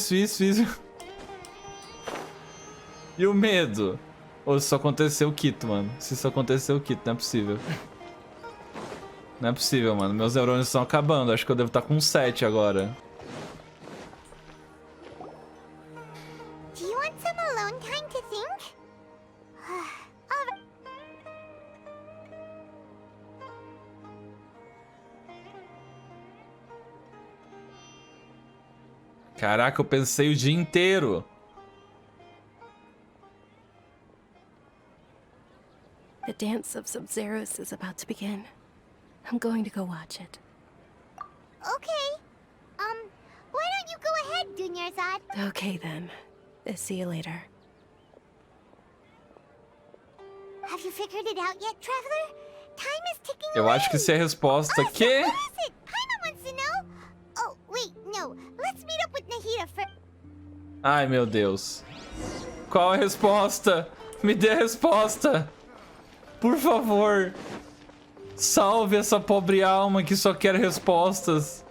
o medo? Ou se isso aconteceu, eu quito, mano. Se isso aconteceu, eu quito. Não é possível. Não é possível, mano. Meus neurônios estão acabando. Acho que eu devo estar com 7 agora. Do you want some alone time to think? Caraca, eu pensei o dia inteiro. The dance of Sub-Zeros is about to begin. I'm going to go watch it. Okay. Why don't you go ahead, Dunyarzad? Okay then. See you later. Have you figured it out yet, Traveler? Time is ticking Eu away. acho que se a resposta Oh, que... so what is it? Paimon wants to know. Oh, wait, no. Let's meet up with Nahida for... Ai, meu Deus. Qual a resposta? Me dê a resposta. Por favor. Salve essa pobre alma que só quer respostas.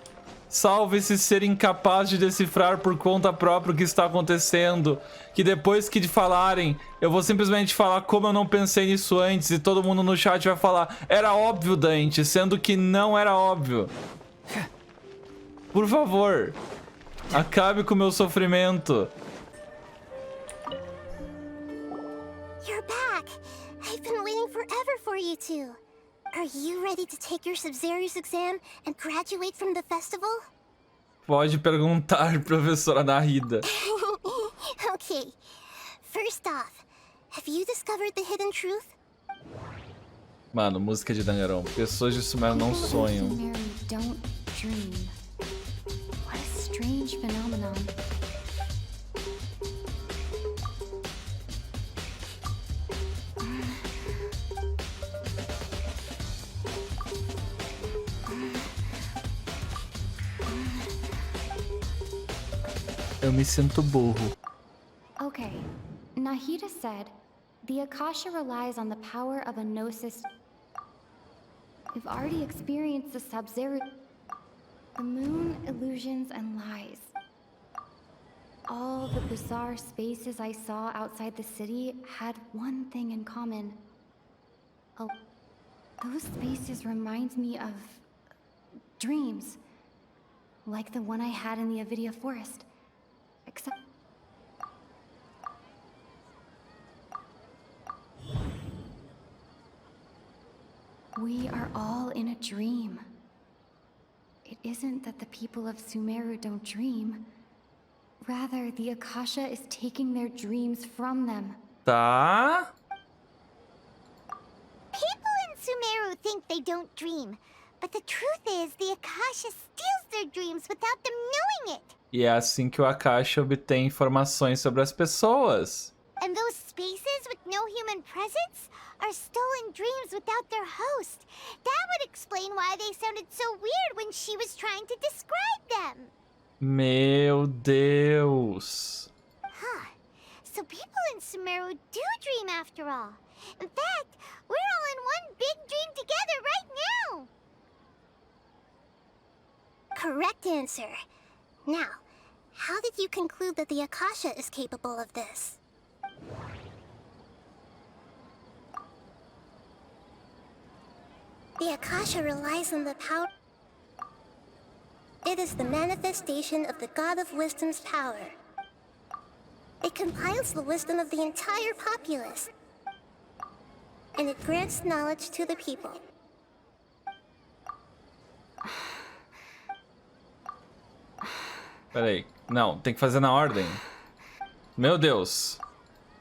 Salve esse ser incapaz de decifrar por conta própria o que está acontecendo. Que depois que de falarem, eu vou simplesmente falar como eu não pensei nisso antes. E todo mundo no chat vai falar, era óbvio, Dante, sendo que não era óbvio. Por favor, acabe com o meu sofrimento. You're back. I've been waiting forever for you two. Are you ready to take your Sub-Zeros exam and graduate from the festival? Pode perguntar, professora Narida. Okay. First off, have you discovered the hidden truth? Mano, música de Danganron. Pessoas de Sumeru não sonham. Sumeru don't dream. What a strange phenomenon. Eu me sinto burro. Okay, Nahida said, the Akasha relies on the power of a gnosis. We've already experienced the Sub-Zero, the moon, illusions, and lies. All the bizarre spaces I saw outside the city had one thing in common. Those spaces remind me of dreams, like the one I had in the Avidia forest. Except... we are all in a dream. It isn't that the people of Sumeru don't dream. Rather, the Akasha is taking their dreams from them. Tá. People in Sumeru think they don't dream. But the truth is, the Akasha steals their dreams without them knowing it. E é assim que o Akasha obtém informações sobre as pessoas. And those spaces with no human presence are stolen dreams without their host. That would explain why they sounded so weird when she was trying to describe them. Meu Deus. Huh. So people in Sumeru do dream after all. In fact, we're all in one big dream together right now. Correct answer. Now, how did you conclude that the Akasha is capable of this? The Akasha relies on the power. It is the manifestation of the God of Wisdom's power. It compiles the wisdom of the entire populace, and it grants knowledge to the people. Peraí. Não, tem que fazer na ordem. Meu Deus.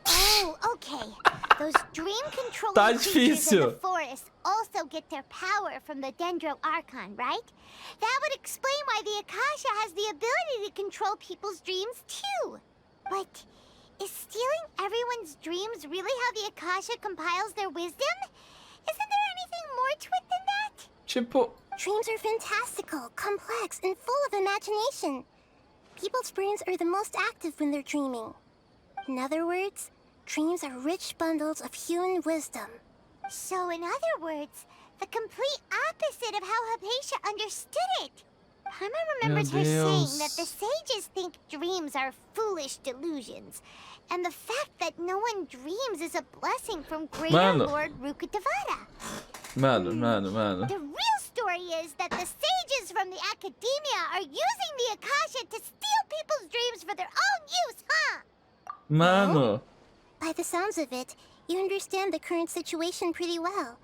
Oh, okay. Those dream controlling Tá creatures in difícil. the forest also get their power from the Dendro Archon, right? That would explain why the Akasha has the ability to control people's dreams too. But is stealing everyone's dreams really how the Akasha compiles their wisdom? Isn't there anything more to it than that? Tipo... Dreams are fantastical, complex, and full of imagination. People's brains are the most active when they're dreaming. In other words, dreams are rich bundles of human wisdom. So in other words, the complete opposite of how Hypatia understood it. Paimon remembers her saying that the sages think dreams are foolish delusions. And the fact that no one dreams is a blessing from Greater Lord Rukkhadevata. The real story is that the sages from the academia are using the Akasha to steal people's dreams for their own use, huh? Mano. By the sounds of it, you understand the current situation pretty well.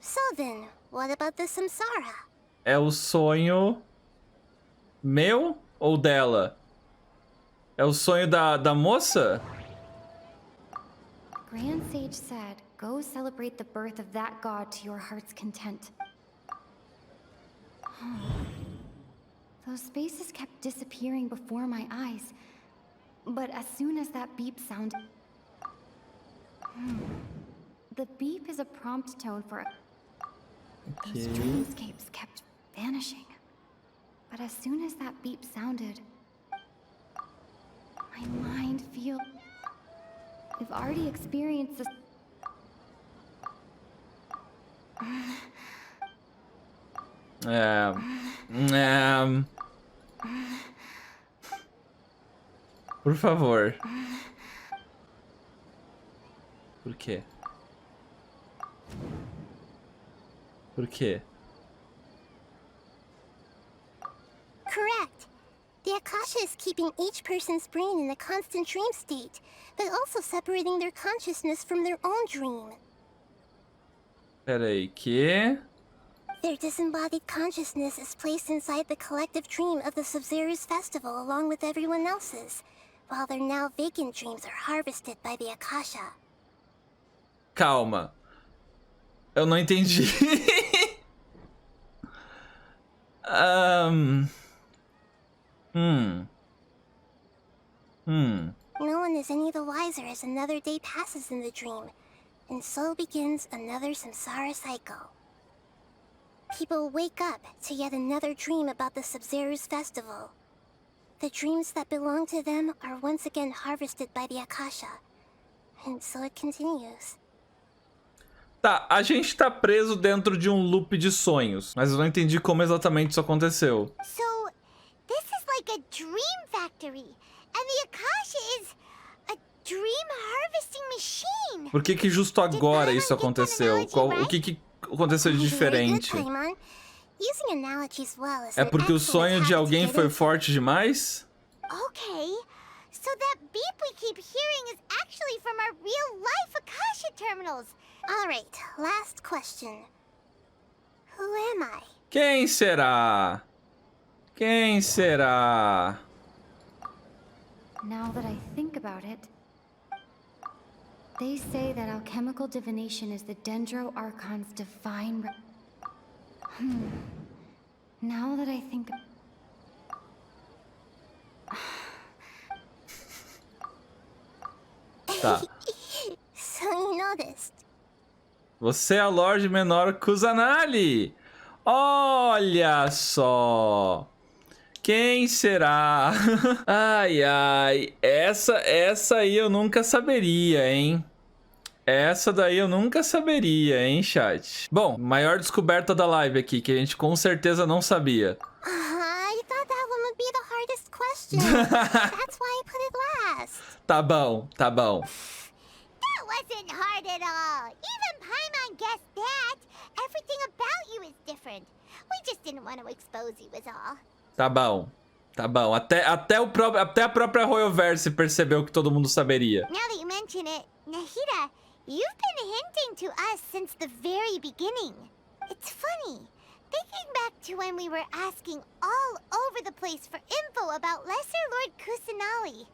So then, what about the samsara? É o sonho meu ou dela? É o sonho da moça? Grand Sage said, go celebrate the birth of that god to your heart's content. Those spaces kept disappearing before my eyes. But as soon as that beep sounded... The beep is a prompt tone for... Those dreamscapes kept vanishing. But as soon as that beep sounded... My mind feels... We've already experienced this... Por favor. Por quê? Por quê? Correct. The Akasha is keeping each person's brain in a constant dream state, but also separating their consciousness from their own dream. Peraí, que? Their disembodied consciousness is placed inside the collective dream of the Sub-Zero's festival along with everyone else's, while their now vacant dreams are harvested by the Akasha. Calma. Eu não entendi. No one is any the wiser as another day passes in the dream, and so begins another samsara cycle. People wake up to yet another dream about the Sub-Zero's festival. The dreams that belong to them are once again harvested by the Akasha, and so it continues. Tá, a gente tá preso dentro de um loop de sonhos, mas eu não entendi como exatamente isso aconteceu. So, this is like a dream factory, and the Akasha is a dream harvesting machine. Por que justo agora isso aconteceu? O que aconteceu de diferente? É porque o sonho de alguém foi forte demais? Okay, so that beep we keep hearing is actually from our real-life Akasha terminals. Alright, last question. Who am I? Quem será? Quem será? Now that I think about it, they say that alchemical divination is the Dendro Archon's divine... Now that I think... Tá. So you noticed. Você é a Lorde Menor Kusanali. Olha só. Quem será? Ai, ai. Essa aí eu nunca saberia, hein? Essa daí eu nunca saberia, hein, chat? Bom, maior descoberta da live aqui, que a gente com certeza não sabia. I thought that one would be the hardest question. That's why I put it last. Tá bom, tá bom. That wasn't hard at all. Even Paimon guessed that. Everything about you is different. We just didn't want to expose you is all. Tá bom. Tá bom. Até a própria Royoverse percebeu que todo mundo saberia. Now that you mention it, Nahida, you've been hinting to us since the very beginning. It's funny. Thinking back to when we were asking all over the place for info about Lesser Lord Kusanali.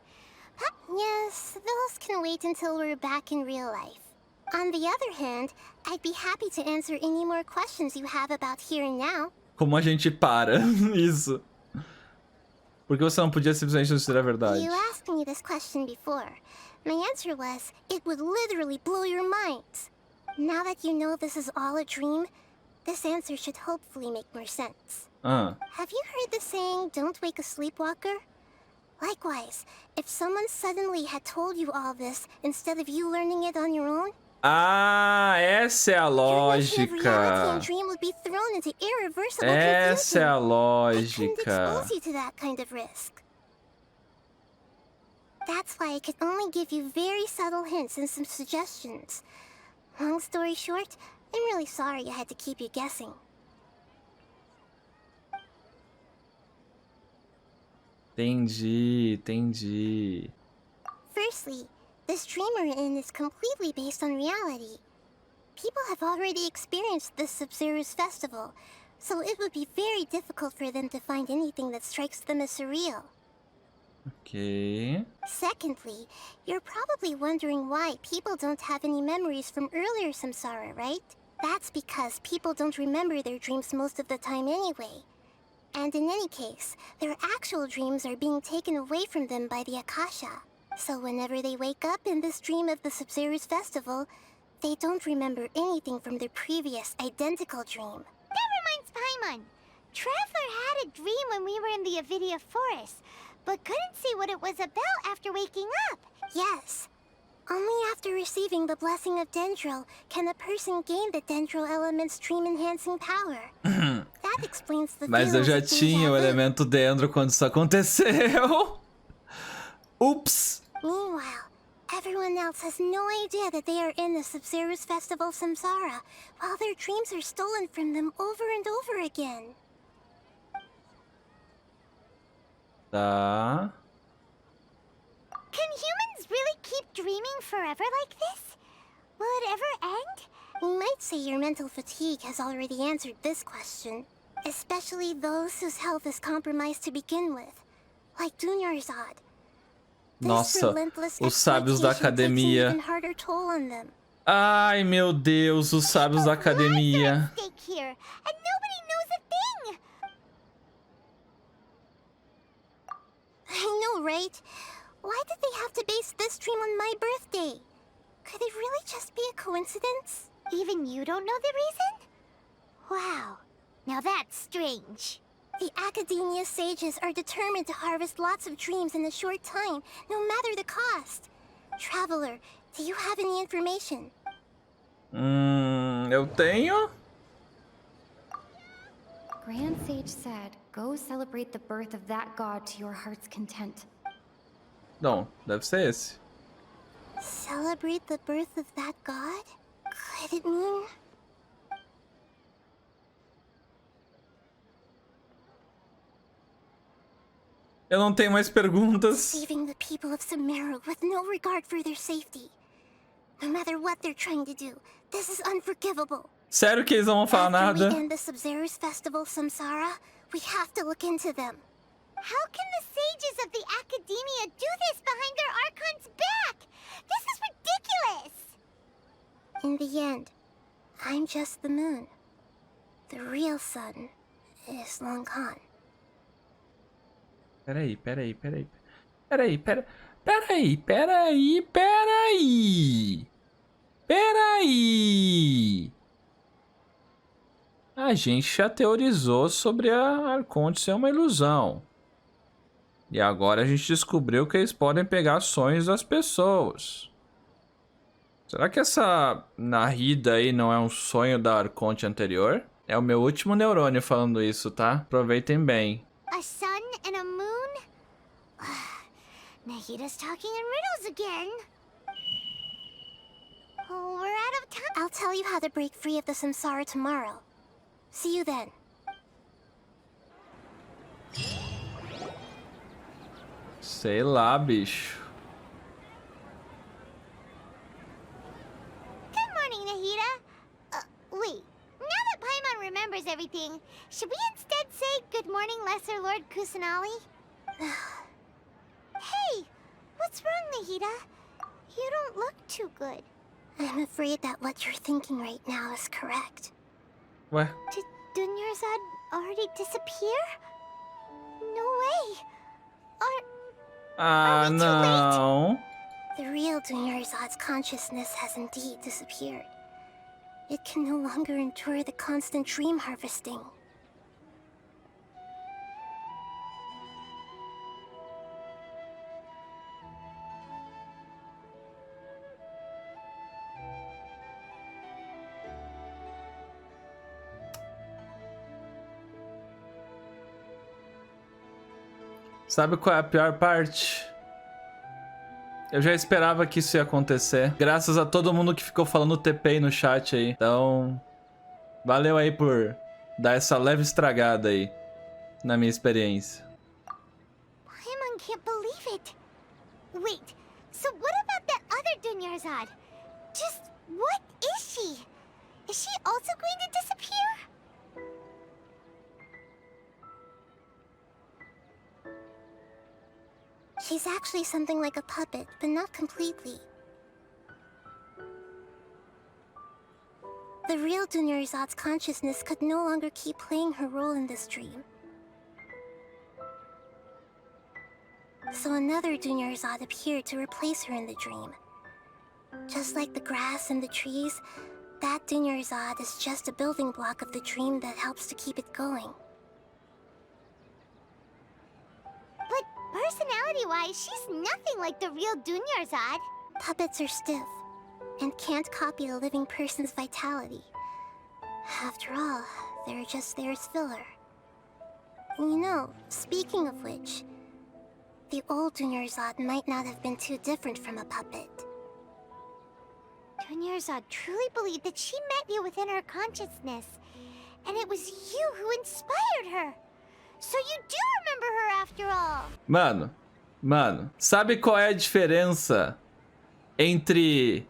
Yes, those can wait until we're back in real life. On the other hand, I'd be happy to answer any more questions you have about here and now. Como a gente para isso? Por que você não podia simplesmente dizer a verdade? You asked me this question before. My answer was, it would literally blow your minds. Now that you know this is all a dream, this answer should hopefully make more sense. Have you heard the saying, don't wake a sleepwalker? Likewise, if someone suddenly had told you all this instead of you learning it on your own, essa é a lógica. Essa é a lógica. That's why I could only give you very subtle hints and some suggestions. Long story short, I'm really sorry I had to keep you guessing. Entendi. Firstly, this dream we're in is completely based on reality. People have already experienced this Sub-Zero's festival, so it would be very difficult for them to find anything that strikes them as surreal. Okay. Secondly, you're probably wondering why people don't have any memories from earlier samsara, right? That's because people don't remember their dreams most of the time anyway. And in any case, their actual dreams are being taken away from them by the Akasha. So whenever they wake up in this dream of the Sub-Zero's festival, they don't remember anything from their previous identical dream. That reminds Paimon. Traveler had a dream when we were in the Avidia Forest, but couldn't see what it was about after waking up. Yes. Only after receiving the blessing of Dendril can a person gain the Dendril element's dream-enhancing power. That explains the Mas eu já tinha o elemento Dendro quando isso aconteceu. Ups. Meanwhile, everyone else has no idea that they are in the Sub-Zero's festival samsara, while their dreams are stolen from them over and over again. Tá. Can humans really keep dreaming forever like this? Will it ever end? We might say your mental fatigue has already answered this question. Especially those whose health is compromised to begin with. Like Dunyarzad. Nossa, os sábios da academia. Ai, meu Deus, os sábios da academia. I know, right? Why did they have to base this dream on my birthday? Could it really just be a coincidence? Even you don't know the reason? Wow, now that's strange. The Academia sages are determined to harvest lots of dreams in a short time, no matter the cost. Traveler, do you have any information? Eu tenho. Grand Sage said, go celebrate the birth of that god to your heart's content. Não, deve ser esse. Celebrate the birth of that god? Could it mean... Eu não tenho mais perguntas. Saving the people of Sumeru with no regard for their safety. No matter what they're trying to do, this is unforgivable. Sério que eles não vão falar nada? After we end the Sub-Zero's festival samsara, we have to look into them. How can the sages of the Academia do this behind their Archon's back? This is ridiculous! In the end, I'm just the moon. The real sun is long gone. Peraí. A gente já teorizou sobre a Arconte ser uma ilusão. E agora a gente descobriu que eles podem pegar sonhos das pessoas. Será que essa Nahida aí não é um sonho da Arconte anterior? É o meu último neurônio falando isso, tá? Aproveitem bem. A sun and a moon? Nahida's talking in riddles again. Oh, we're out of time. I'll tell you how to break free of the samsara tomorrow. See you then. Sei lá, bicho. Good morning, Nahida. Wait. Now that Paimon remembers everything, should we instead say good morning, Lesser Lord Kusanali? Hey, what's wrong, Nahida? You don't look too good. I'm afraid that what you're thinking right now is correct. What? Did Dunyarzad already disappear? No way. Are we too não. The real Dunyarzad's consciousness has indeed disappeared. It can no longer endure the constant dream harvesting. Sabe qual é a pior parte? Eu já esperava que isso ia acontecer. Graças a todo mundo que ficou falando TP aí no chat aí. Então, valeu aí por dar essa leve estragada aí na minha experiência. Paimon can't believe it. Wait, so what about that other Dunyarzad? Just what is she? Is she also going to disappear? She's actually something like a puppet, but not completely. The real Dunyarzad's consciousness could no longer keep playing her role in this dream. So another Dunyarzad appeared to replace her in the dream. Just like the grass and the trees, that Dunyarzad is just a building block of the dream that helps to keep it going. But personality-wise, she's nothing like the real Dunyarzad. Puppets are stiff, and can't copy a living person's vitality. After all, they're just there as filler. You know, speaking of which, the old Dunyarzad might not have been too different from a puppet. Dunyarzad truly believed that she met you within her consciousness, and it was you who inspired her. So you do remember her after all. Mano, sabe qual é a diferença entre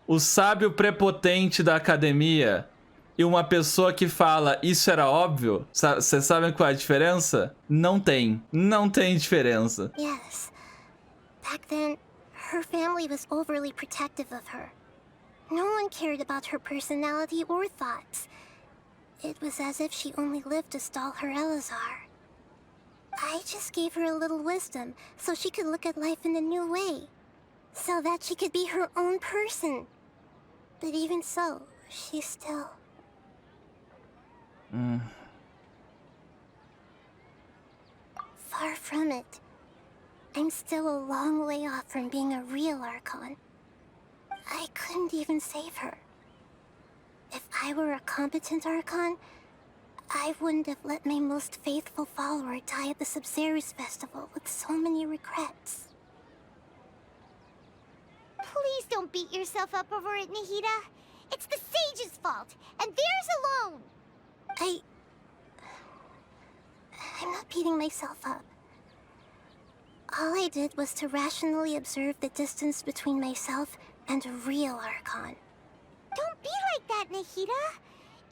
o sábio prepotente da academia e uma pessoa que fala isso era óbvio? Vocês sabem qual é a diferença? Não tem diferença. Yes. Back then, her family was overly protective of her. No one cared about her personality or thoughts. It was as if she only lived to stall her Elazar. I just gave her a little wisdom so she could look at life in a new way. So that she could be her own person. But even so, she's still... Far from it. I'm still a long way off from being a real Archon. I couldn't even save her. If I were a competent Archon, I wouldn't have let my most faithful follower die at the Sumeru festival with so many regrets. Please don't beat yourself up over it, Nahida. It's the sage's fault, and theirs alone. I'm not beating myself up. All I did was to rationally observe the distance between myself and a real Archon. Don't be like that, Nahida.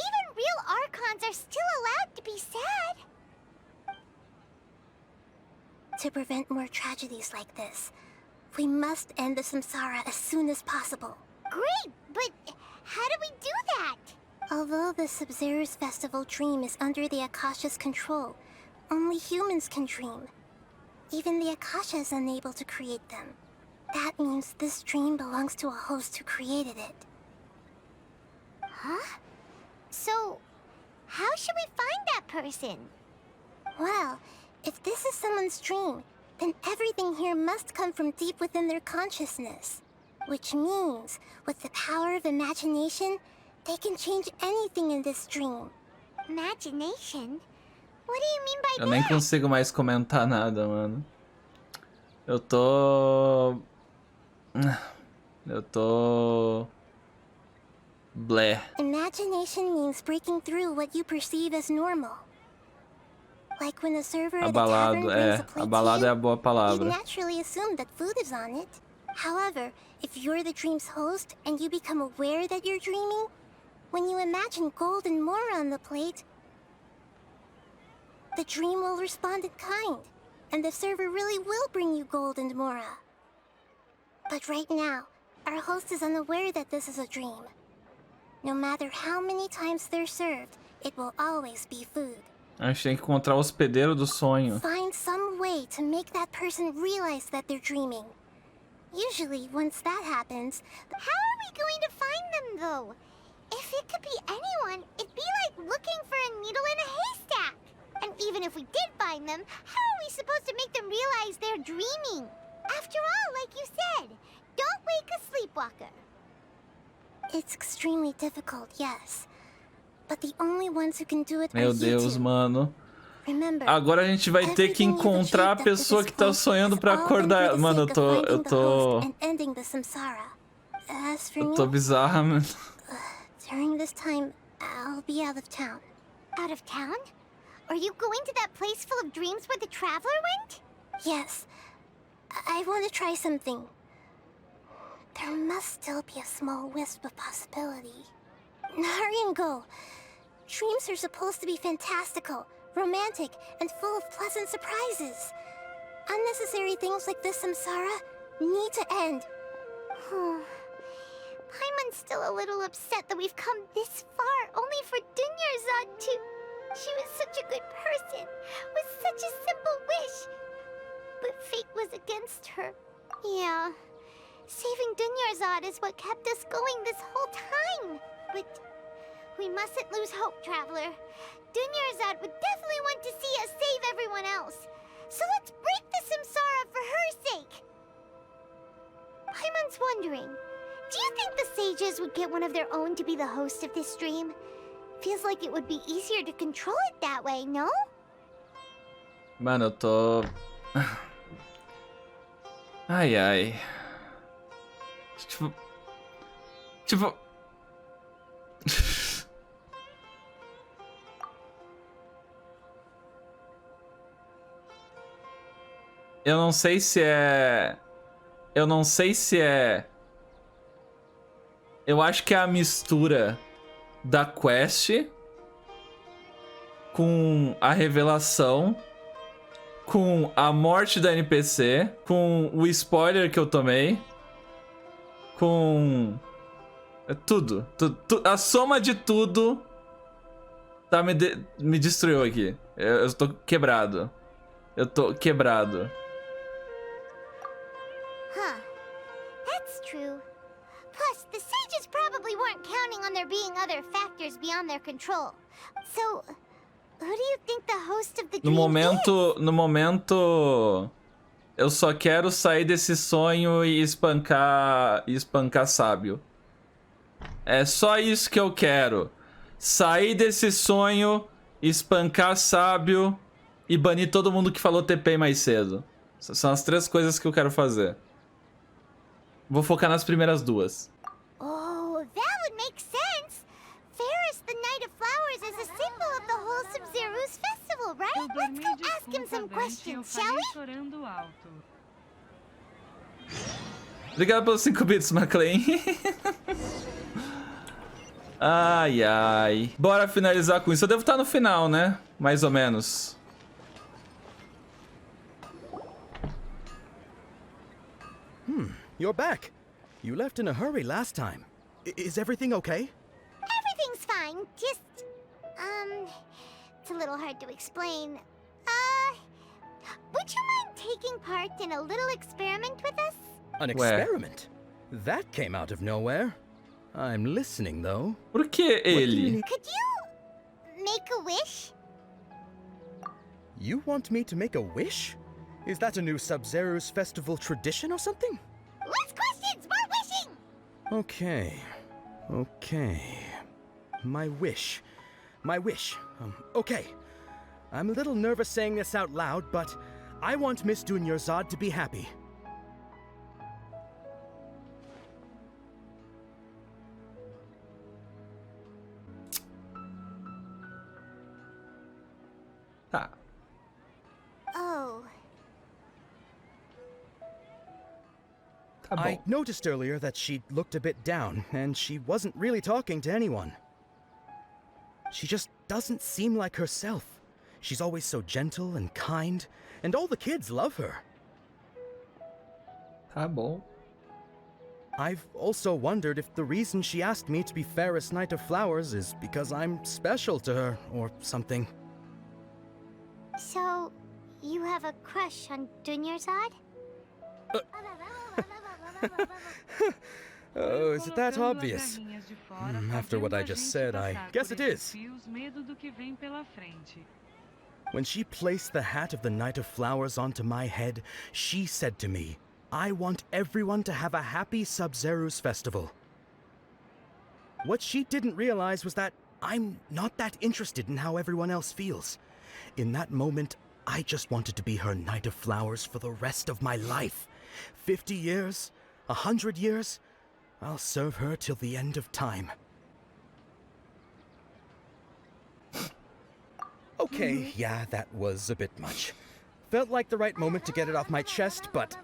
Even real Archons are still allowed to be sad. To prevent more tragedies like this, we must end the samsara as soon as possible. Great, but how do we do that? Although the Sumeru festival dream is under the Akasha's control, only humans can dream. Even the Akasha is unable to create them. That means this dream belongs to a host who created it. Huh? So, how should we find that person? Well, if this is someone's dream, then everything here must come from deep within their consciousness. Which means, with the power of imagination, they can change anything in this dream. Imagination? What do you mean by Eu nem consigo mais comentar nada, mano. Eu tô... Blé. Imagination means breaking through what you perceive as normal. Like when the server at the Abalado, tavern brings a plate abalado to é you, a boa you'd palavra. naturally assume that food is on it. However, if you're the dream's host and you become aware that you're dreaming, when you imagine gold and more on the plate, the dream will respond in kind, and the server really will bring you gold and mora. But right now, our host is unaware that this is a dream. No matter how many times they're served, it will always be food. A gente tem que encontrar o hospedeiro do sonho. Find some way to make that person realize that they're dreaming. Usually, once that happens... How are we going to find them, though? If it could be anyone, it'd be like looking for a needle in a haystack. And even if we did find them, how are we supposed to make them realize they're dreaming? After all, like you said, don't wake a sleepwalker. It's extremely difficult, yes. But the only ones who can do it Meu are Deus, you two. mano. Remember, Agora a gente vai ter que encontrar a pessoa que tá sonhando pra acordar. Mano, eu tô bizarra, mano. During this time, I'll be out of town. Out of town? Are you going to that place full of dreams where the traveler went? Yes. I want to try something. There must still be a small wisp of possibility. Hurry and go. Dreams are supposed to be fantastical, romantic, and full of pleasant surprises. Unnecessary things like this samsara need to end. Paimon's still a little upset that we've come this far only for Dunyarzad to... She was such a good person, with such a simple wish. But fate was against her. Yeah. Saving Dunyarzad is what kept us going this whole time. But we mustn't lose hope, Traveler. Dunyarzad would definitely want to see us save everyone else. So let's break the samsara for her sake. Paimon's wondering, do you think the sages would get one of their own to be the host of this stream? Feels like it would be easier to control it that way, no? Mano, eu tô... Ai, ai. Tipo... Eu não sei se é... Eu acho que é a mistura da quest com a revelação, com a morte da NPC, com o spoiler que eu tomei, com... Tudo. A soma de tudo tá me destruiu aqui. Eu tô quebrado. Eu tô quebrado. Huh. That's true. Plus, the sages probably weren't counting on there being other factors beyond their control. So, who do you think the host of the dream is? No momento, eu só quero sair desse sonho e espancar sábio. É só isso que eu quero. Sair desse sonho, espancar sábio e banir todo mundo que falou TP mais cedo. São as 3 coisas que eu quero fazer. Vou focar nas primeiras 2. Oh, that would make sense. Ferris, the Knight of Flowers, is a symbol of the whole Sumeru's festival, right? Let's go ask him some questions, shall we? Obrigado pelos 5 bits, McLean. Ai, ai. Bora finalizar com isso. Eu devo estar no final, né? Mais ou menos. You're back. You left in a hurry last time. Is everything okay? Everything's fine. Just, it's a little hard to explain. Would you mind taking part in a little experiment with us? An experiment? That came out of nowhere. I'm listening, though. Por que ele? Could you make a wish? You want me to make a wish? Is that a new Sub-Zero's festival tradition or something? Less questions, more wishing! Okay. My wish. Okay. I'm a little nervous saying this out loud, but I want Miss Dunyarzad to be happy. Tá. Oh. Tá bom. I noticed earlier that she looked a bit down, and she wasn't really talking to anyone. She just doesn't seem like herself. She's always so gentle and kind, and all the kids love her. Tá bom. I've also wondered if the reason she asked me to be Fairest Knight of Flowers is because I'm special to her, or something. So, you have a crush on Dunyarzad? Oh, is it that obvious? After what I just said, I guess it is. When she placed the hat of the Knight of Flowers onto my head, she said to me, I want everyone to have a happy Sub-Zerus festival. What she didn't realize was that I'm not that interested in how everyone else feels. In that moment, I just wanted to be her Knight of Flowers for the rest of my life. 50 years, 100 years, I'll serve her till the end of time. Okay, yeah, that was a bit much. Felt like the right moment to get it off my chest, but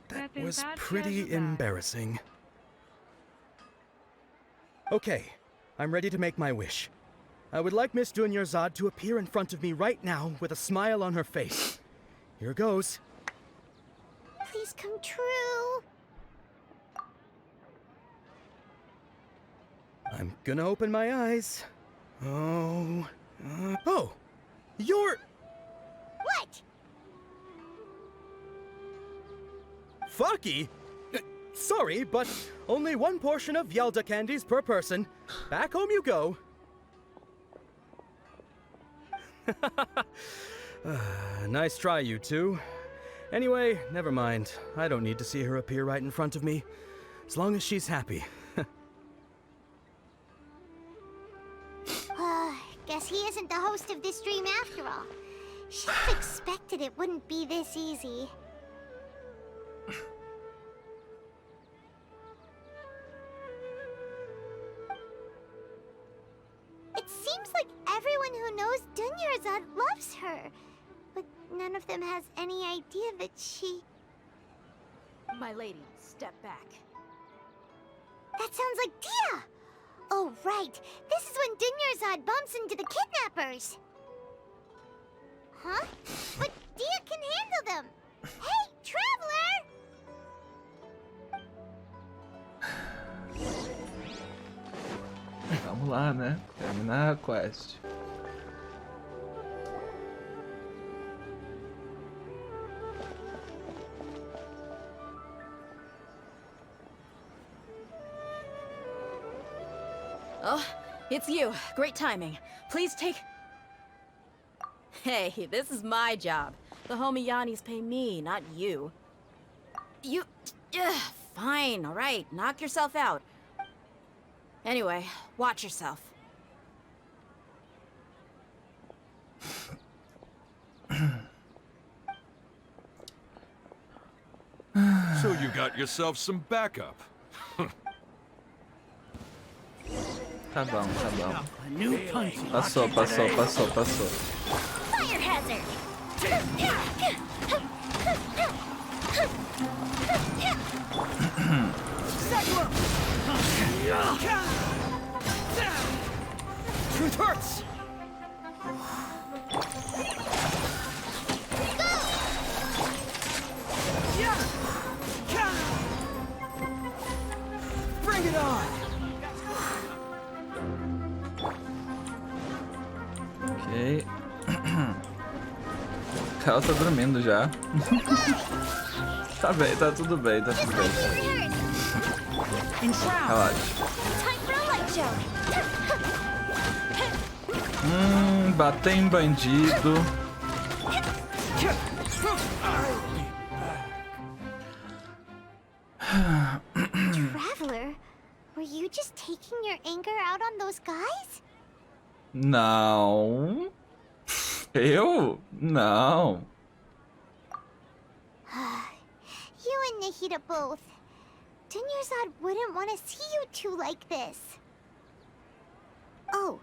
that was pretty embarrassing. Okay, I'm ready to make my wish. I would like Miss Dunyarzad to appear in front of me right now with a smile on her face. Here goes. Please come true. I'm gonna open my eyes. Oh, you're... What? Fucky? Sorry, but only one portion of Yalda candies per person. Back home you go. Nice try, you two. Anyway, never mind. I don't need to see her appear right in front of me. As long as she's happy. Guess he isn't the host of this stream after all. Should have expected it wouldn't be this easy. It seems like everyone who knows Dunyarzad loves her, but none of them has any idea that she... My lady, step back. That sounds like Dia! Oh, right. This is when Dunyarzad bumps into the kidnappers. Huh? But Dia can handle them. Hey, Traveler! Vamos lá, né? Terminar a quest. Oh, it's you. Great timing. Please take... Hey, this is my job. The homie Yannis pay me, not you. You... fine, all right. Knock yourself out. Anyway, watch yourself. So you got yourself some backup. Tá bom, tá bom. A new punch. Passou. Fire hazard! Truth hurts! Bring it on! Ok. O cara tá dormindo já. Tá bem, tá tudo bem, tá tudo bem. Relaxa. Bater em bandido. Traveler? just taking your anger out on those guys? Não. Eu? Não. You and Nahida both. Dunyarzad wouldn't want to see you two like this. Oh,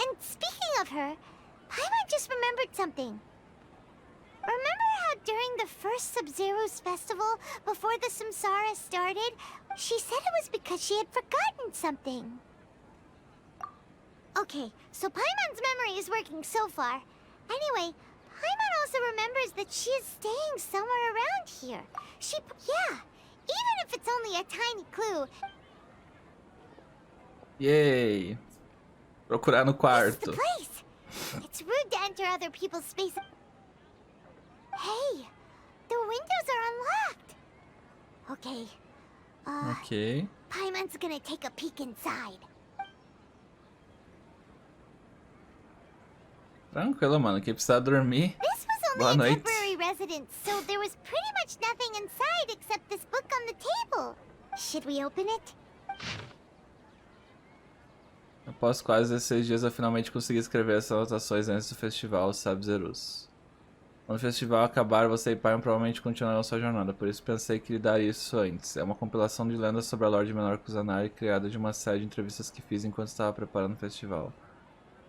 and speaking of her, Paimon just remembered something. Remember how during the first Sub-Zero's festival, before the Samsara started, she said it was because she had forgotten something? Okay, so Paimon's memory is working so far. Anyway, Paimon also remembers that she is staying somewhere around here. Yeah, even if it's only a tiny clue. Yay. Procurar no quarto. This is the place. It's rude to enter other people's space. Hey, the windows are unlocked. Okay. Ok. Paimon's gonna take a peek inside. Tranquilo, mano. Quem precisar dormir. This was Boa only a noite. temporary residence, so there was pretty much nothing inside except this book on the table. Should we open it? Após quase 16 dias, eu finalmente consegui escrever essas anotações antes do festival Sub-Zerus. Quando o festival acabar, você e Paimon provavelmente continuarão sua jornada, por isso pensei que lhe daria isso antes. É uma compilação de lendas sobre a Lorde Menor Kusanagi, criada de uma série de entrevistas que fiz enquanto estava preparando o festival.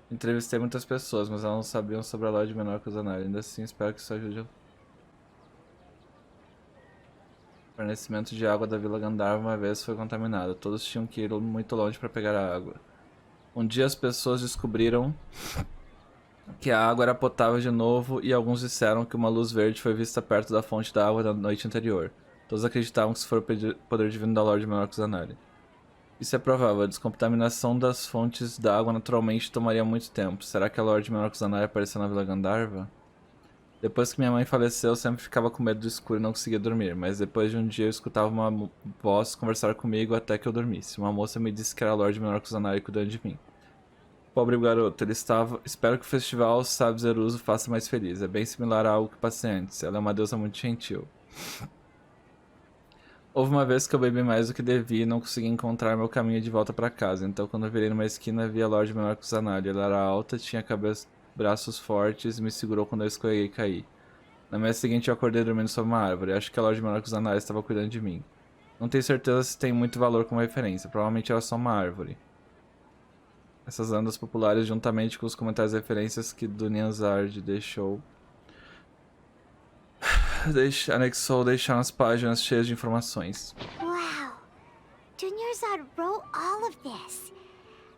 Entrevistei muitas pessoas, mas elas não sabiam sobre a Lorde Menor Kusanagi. Ainda assim, espero que isso ajude. O fornecimento de água da Vila Gandharva uma vez foi contaminado. Todos tinham que ir muito longe para pegar a água. Um dia as pessoas descobriram que a água era potável de novo e alguns disseram que uma luz verde foi vista perto da fonte da água da noite anterior. Todos acreditavam que isso foi o poder divino da Lorde Menor Kusanagi. Isso é provável. A descontaminação das fontes da água naturalmente tomaria muito tempo. Será que a Lorde Menor Kusanagi apareceu na Vila Gandharva? Depois que minha mãe faleceu, eu sempre ficava com medo do escuro e não conseguia dormir. Mas depois de um dia eu escutava uma voz conversar comigo até que eu dormisse. Uma moça me disse que era a Lorde Menor Kusanagi cuidando de mim. Pobre garoto, ele estava... Espero que o festival Sub-Zerus o faça mais feliz. É bem similar a algo que passei antes. Ela é uma deusa muito gentil. Houve uma vez que eu bebi mais do que devia e não consegui encontrar meu caminho de volta para casa. Então quando eu virei numa esquina, vi a Lorde Menor Kusanagi. Ela era alta, tinha cabeça, braços fortes e me segurou quando eu escorreguei e caí. Na manhã seguinte eu acordei dormindo sob uma árvore. Acho que a Lorde Menor Kusanagi estava cuidando de mim. Não tenho certeza se tem muito valor como referência. Provavelmente era só uma árvore. Essas lendas populares, juntamente com os comentários e referências que Dunyarzad anexou, deixaram as páginas cheias de informações. Wow. Dunyarzad wrote all of this.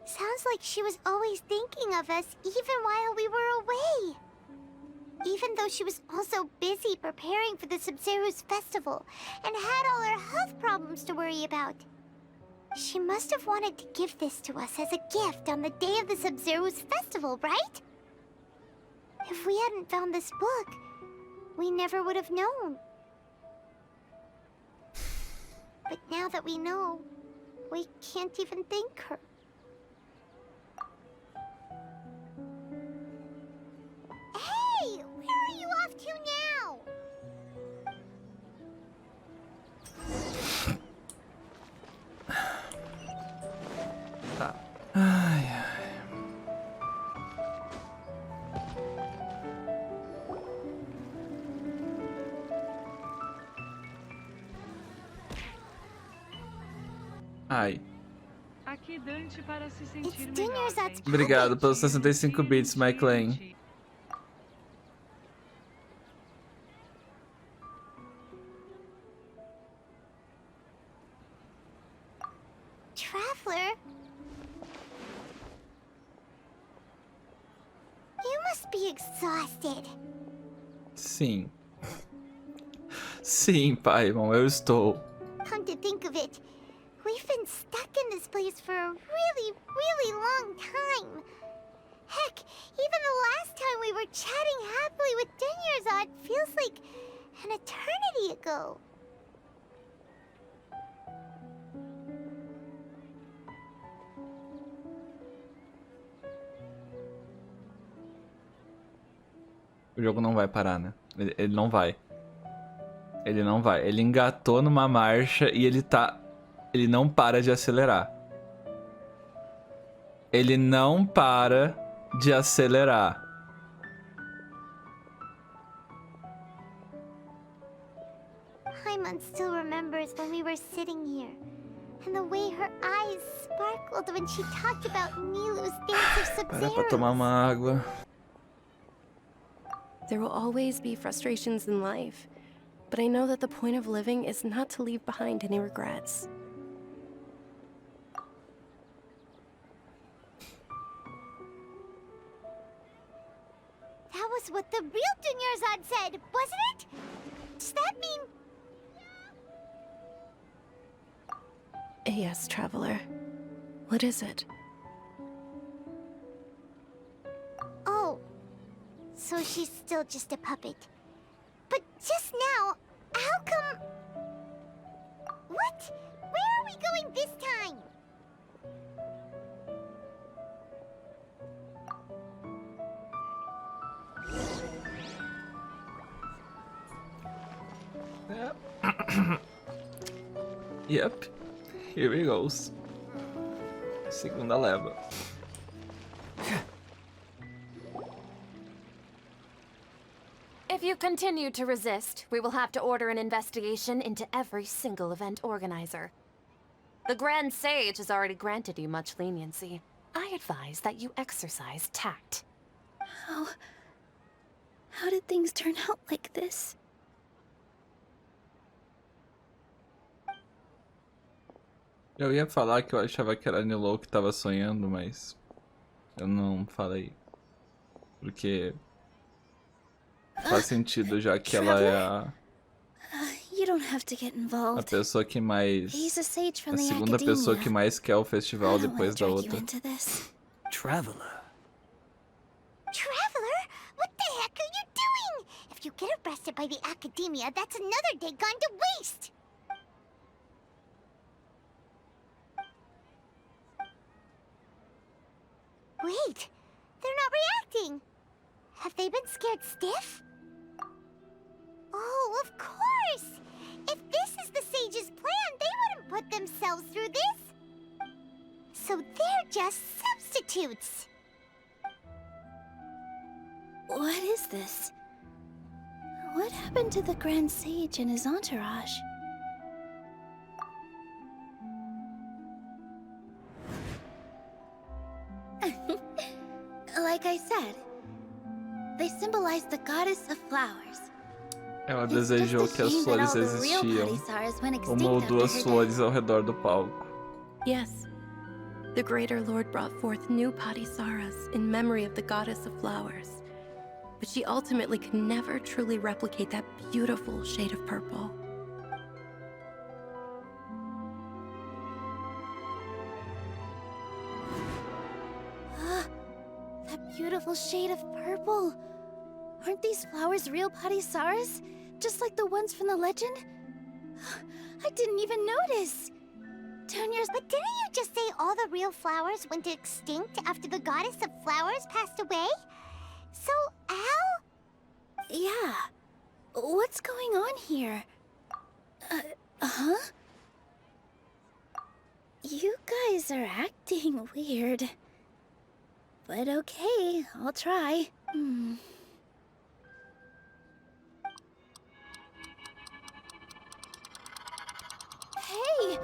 Sounds like she was always thinking of us even while we were away. Even though she was also busy preparing for the Sub-Zerus festival and had all her health problems to worry about. She must have wanted to give this to us as a gift on the day of the Sub-Zerus festival, right? If we hadn't found this book, we never would have known. But now that we know, we can't even thank her. Hey! Where are you off to now? Tá. Ai, ai. Ai. Aqui Dante para se sentir It's melhor. Dunyarzad's Obrigado puppet. pelos 65 bits, Mike Lane. Traveler? You must be exhausted. Sim. Sim, Paimon, eu estou. Come to think of it, we've been stuck in this place for a really, really long time. Heck, even the last time we were chatting happily with Dunyarzad feels like an eternity ago. O jogo não vai parar, né? Ele não vai. Ele não vai. Ele engatou numa marcha e ele não para de acelerar. Ele não para de acelerar. Paimon still remembers when we were sitting here, and the way her eyes sparkled when she talked about Nilu's dance of Para pra Sub-Zero. tomar uma água. There will always be frustrations in life, but I know that the point of living is not to leave behind any regrets. That was what the real Dunyarzad said, wasn't it? Does that mean... Yes, traveler. What is it? Oh, so she's still just a puppet. But just now, how come... What? Where are we going this time? Yep. Here he goes. Segunda leva. If you continue to resist, we will have to order an investigation into every single event organizer. The Grand Sage has already granted you much leniency. I advise that you exercise tact. How did things turn out like this? Eu ia falar que eu achava que era a Nilo que tava sonhando, mas eu não falei. Porque faz sentido, já que ela é You don't have to get a involved. pessoa que mais... He's a sage from A the segunda pessoa que academia. mais quer o festival I don't depois da wanna drag you outra. into this. Traveler. Traveler? What the heck are you doing? If you get arrested by the academia, that's another day gone to waste! Wait, they're not reacting. Have they been scared stiff? Oh, of course! If this is the sage's plan, they wouldn't put themselves through this. So they're just substitutes. What is this? What happened to the Grand Sage and his entourage? Like I said, they symbolize the goddess of flowers. Ela desejou que as flores existiam. Uma ou duas flores ao redor do palco. Yes. The Greater Lord brought forth new Padisaras in memory of the goddess of flowers. But she ultimately could never truly replicate that beautiful shade of purple. That beautiful shade of purple. Aren't these flowers real Padisaras? Just like the ones from the legend? I didn't even notice. But didn't you just say all the real flowers went extinct after the goddess of flowers passed away? So, how? Yeah. What's going on here? Huh? You guys are acting weird. But okay, I'll try. Hey!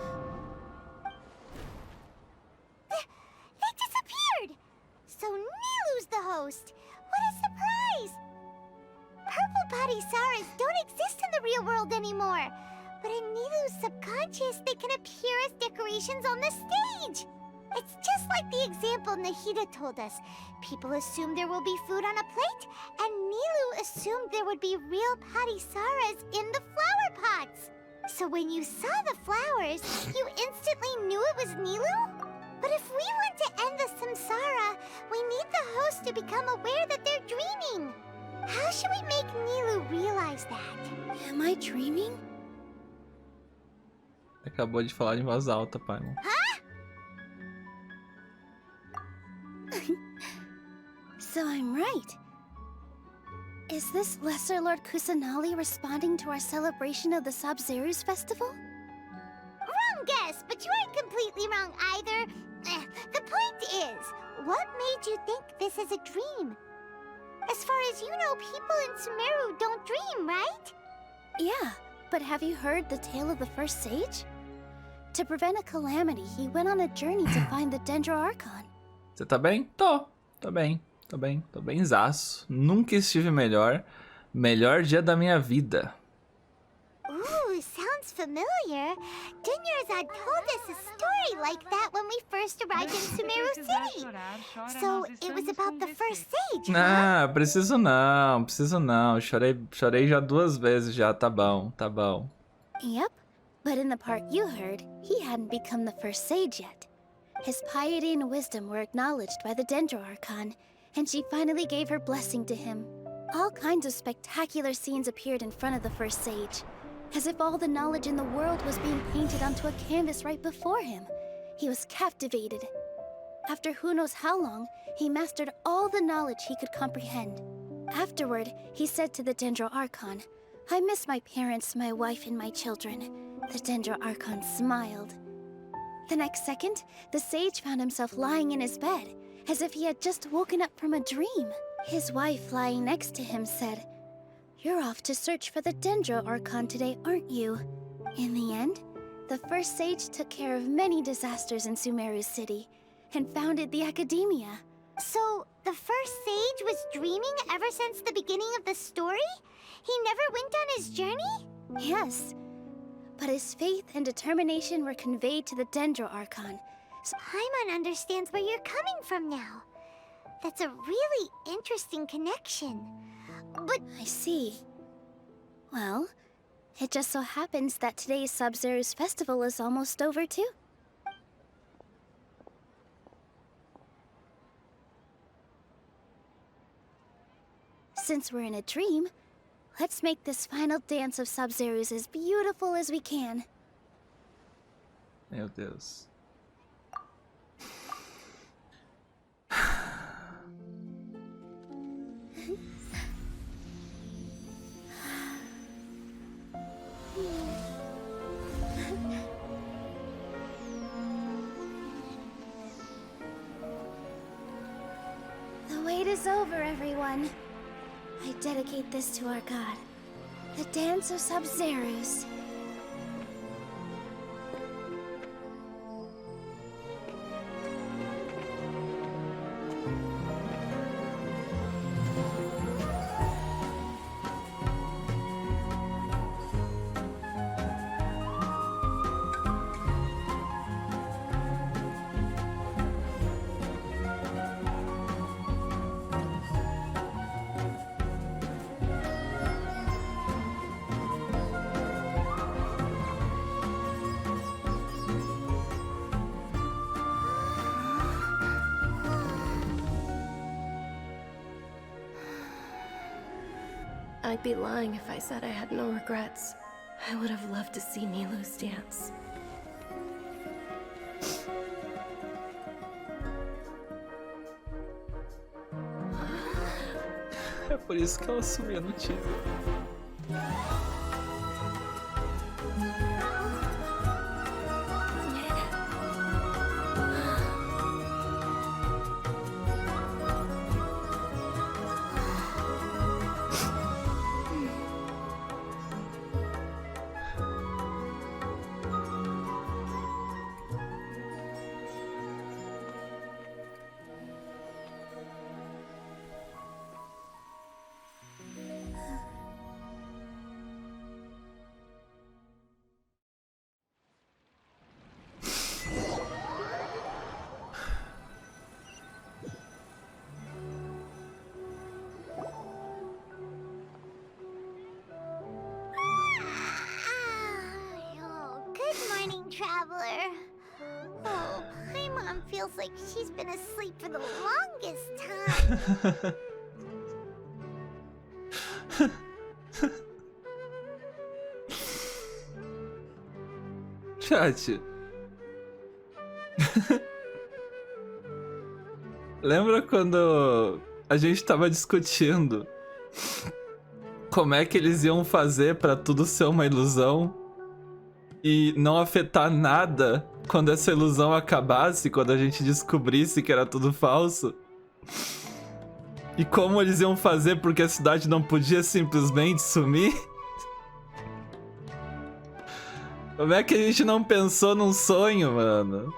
They disappeared! So Nilu's the host! What a surprise! Purple Padisaras don't exist in the real world anymore. But in Nilu's subconscious, they can appear as decorations on the stage. It's just like the example Nahida told us. People assumed there will be food on a plate, and Nilu assumed there would be real Padisaras in the flower pots. So when you saw the flowers, you instantly knew it was Nilu? But if we want to end the samsara, we need the host to become aware that they're dreaming. How should we make Nilu realize that? Am I dreaming? Acabou de falar em voz alta, Paimon. Huh? So I'm right. Is this Lesser Lord Kusanali responding to our celebration of the Sub-Zeru's festival? Wrong guess, but you aren't completely wrong either. The point is, what made you think this is a dream? As far as you know, people in Sumeru don't dream, right? Yeah, but have you heard the tale of the first sage? To prevent a calamity, he went on a journey to find the Dendro Archon. Você tá bem? Tô bem. Tô benzaço. Nunca estive melhor. Melhor dia da minha vida. Ooh, sounds familiar. Dunyarzad told us a story like that when we first arrived in Sumeru City. So, it was about the first sage, huh? Ah, preciso não. Chorei já 2 vezes já, tá bom. Yep, but in the part you heard, he hadn't become the first sage yet. His piety and wisdom were acknowledged by the Dendro Archon, and she finally gave her blessing to him. All kinds of spectacular scenes appeared in front of the first sage, as if all the knowledge in the world was being painted onto a canvas right before him. He was captivated. After who knows how long, he mastered all the knowledge he could comprehend. Afterward, he said to the Dendro Archon, "I miss my parents, my wife, and my children." The Dendro Archon smiled. The next second, the sage found himself lying in his bed, as if he had just woken up from a dream. His wife, lying next to him, said, "You're off to search for the Dendro Archon today, aren't you?" In the end, the first sage took care of many disasters in Sumeru City, and founded the Academia. So, the first sage was dreaming ever since the beginning of the story? He never went on his journey? Yes, but his faith and determination were conveyed to the Dendro Archon. So Paimon understands where you're coming from now. That's a really interesting connection. But I see. Well, it just so happens that today's Sub-Zero's festival is almost over too. Since we're in a dream, let's make this final dance of Sub-Zero's as beautiful as we can. Meu Deus. The wait is over, everyone. I dedicate this to our god, the dance of Sub-Zero's. I'd be lying if I said I had no regrets. I would have loved to see Milu's dance. É por isso que ela sumia no teaser. Traveler. Oh, Paimon feels like she's been asleep for the longest time. Chat. Lembra quando a gente tava discutindo como é que eles iam fazer pra tudo ser uma ilusão? e não afetar nada quando essa ilusão acabasse, quando a gente descobrisse que era tudo falso. E como eles iam fazer porque a cidade não podia simplesmente sumir? Como é que a gente não pensou num sonho, mano?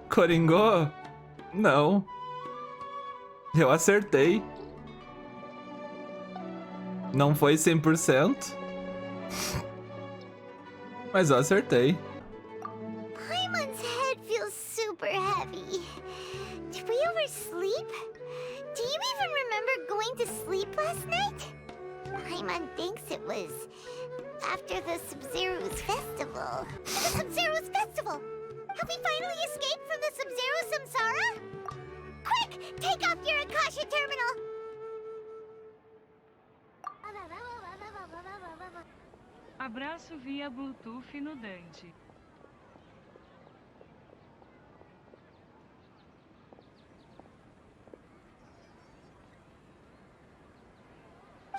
Coringou? Não. Eu acertei. Não foi 100%. Mas eu acertei. Paimon's head feels super heavy. Did we oversleep? Do you even remember going to sleep last night? Paimon thinks it was after the Sub-Zero's festival. The Sub-Zero's festival! Have we finally escaped from the Sub-Zero samsara? Quick! Take off your Akasha terminal! Abraço via Bluetooth no Dante.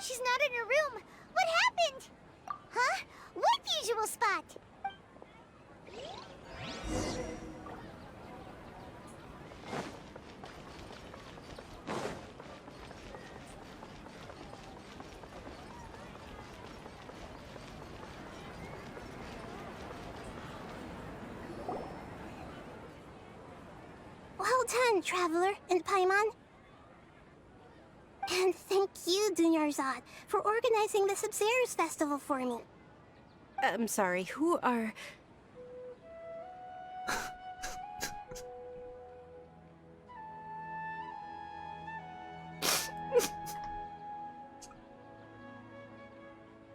She's not in her room. What happened? Huh? What usual spot? Well done, Traveler and Paimon. And thank you, Dunyarzad, for organizing the Sub-Zero's festival for me. I'm sorry, who are...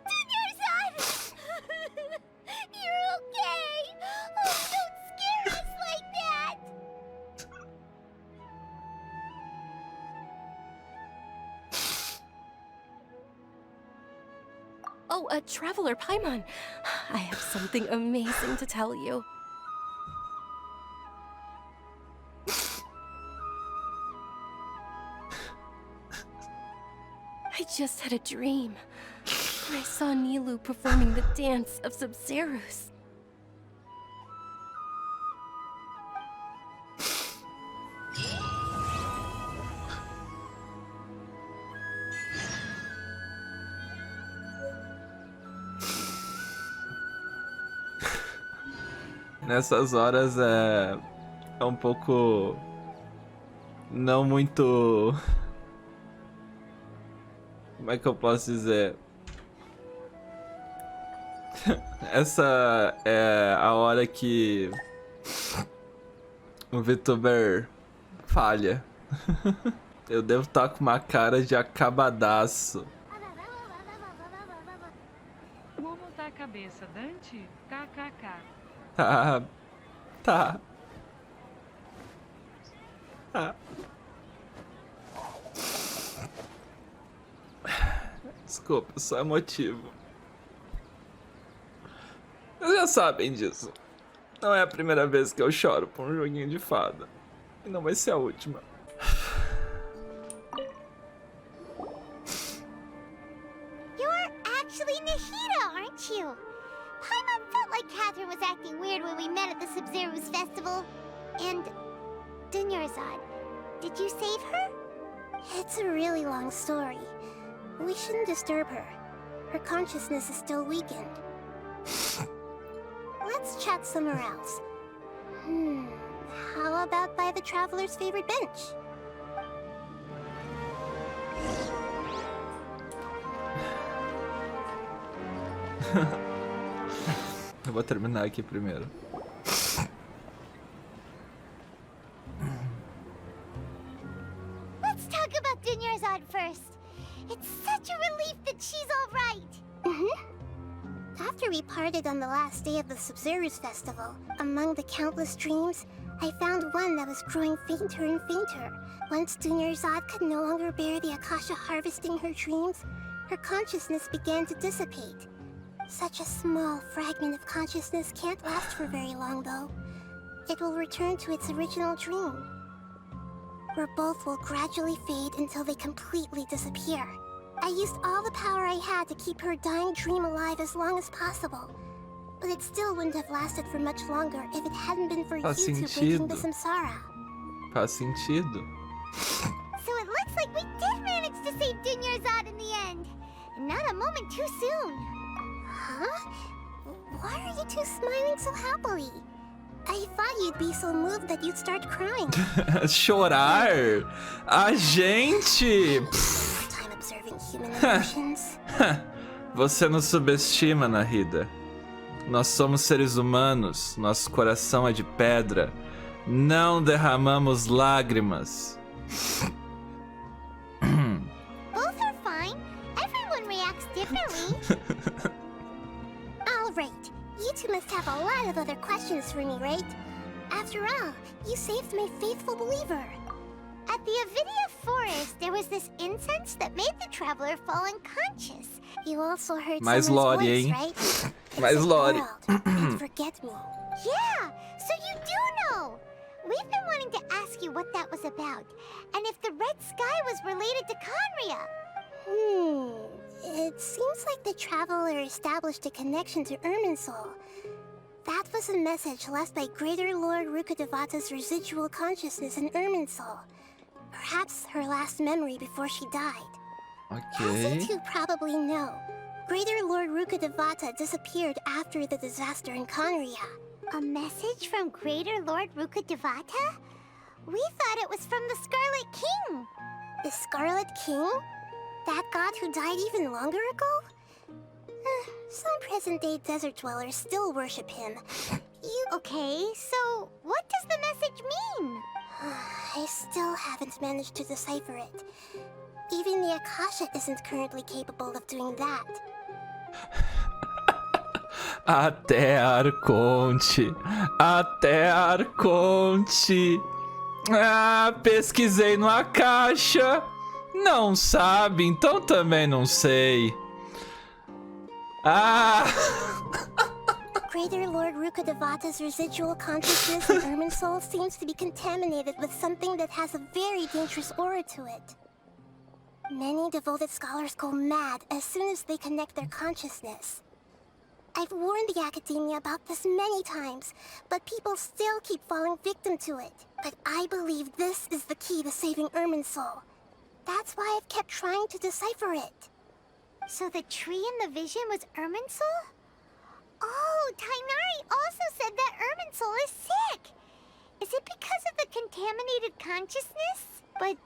Dunyarzad! You're okay! Oh, don't scare us like that! Oh, Traveler Paimon. I have something amazing to tell you. I just had a dream. I saw Nilou performing the dance of Sub-Zeros. Nessas horas é um pouco não muito, como é que eu posso dizer? Essa é a hora que o vtuber falha. Eu devo estar com uma cara de acabadaço. Vou montar a cabeça, Dante? KKK. Tá. Tá. Desculpa, eu sou emotivo. Vocês já sabem disso. Não é a primeira vez que eu choro por um joguinho de fada. E não vai ser a última. You're actually Nahida, aren't you? Paimon felt like Catherine was acting weird when we met at the Sub-Zero's festival. And Dunyarzad, did you save her? It's a really long story. We shouldn't disturb her. Her consciousness is still weakened. Let's chat somewhere else. How about by the Traveler's favorite bench? Eu vou terminar aqui primeiro. Let's talk about Dunyarzad first. It's such a relief that she's all right. After we parted on the last day of the Sub-Zero's festival, among the countless dreams, I found one that was growing fainter and fainter. Once Dunyarzad could no longer bear the Akasha harvesting her dreams, her consciousness began to dissipate. Such a small fragment of consciousness can't last for very long, though. It will return to its original dream. where both will gradually fade until they completely disappear. I used all the power I had to keep her dying dream alive as long as possible. But it still wouldn't have lasted for much longer if it hadn't been for you two breaking the samsara. Faz sentido. So it looks like we did manage to save Dunyarzad in the end. And not a moment too soon. Huh? Why are you two smiling so happily? I thought you'd be so moved that you'd start crying. Chorar? A gente! Time observing human emotions. Você nos subestima, Nahida. Nós somos seres humanos, nosso coração é de pedra. Não derramamos lágrimas. Both are fine. Everyone reacts differently. Alright, you two must have a lot of other questions for me, right? After all, you saved my faithful believer. At the Avidia forest, there was this incense that made the traveler fall unconscious. You also heard Mais someone's Lore, voice, hein? right? Mais Lore. And forget me. Yeah, so you do know. We've been wanting to ask you what that was about, and if the red sky was related to Conria. It seems like the traveler established a connection to Irminsul. That was a message left by Greater Lord Rukkhadevata's residual consciousness in Irminsul. Perhaps her last memory before she died. As you two probably know, Greater Lord Rukkhadevata disappeared after the disaster in Conria. A message from Greater Lord Rukkhadevata? We thought it was from the Scarlet King. The Scarlet King? That god who died even longer ago? Some present-day desert dwellers still worship him. Okay, so what does the message mean? I still haven't managed to decipher it. Even the Akasha isn't currently capable of doing that. Até Arconte. Até Arconte. Ah, pesquisei no Akasha. Não sabe, então também não sei. Ah! Greater Lord Rukkhadevata's residual consciousness in Irminsul seems to be contaminated with something that has a very dangerous aura to it. Many devoted scholars go mad as soon as they connect their consciousness. I've warned the academia about this many times, but people still keep falling victim to it. But I believe this is the key to saving Irminsul. That's why I've kept trying to decipher it. So the tree in the vision was Irminsul? Oh, Tainari also said that Irminsul is sick. Is it because of the contaminated consciousness? But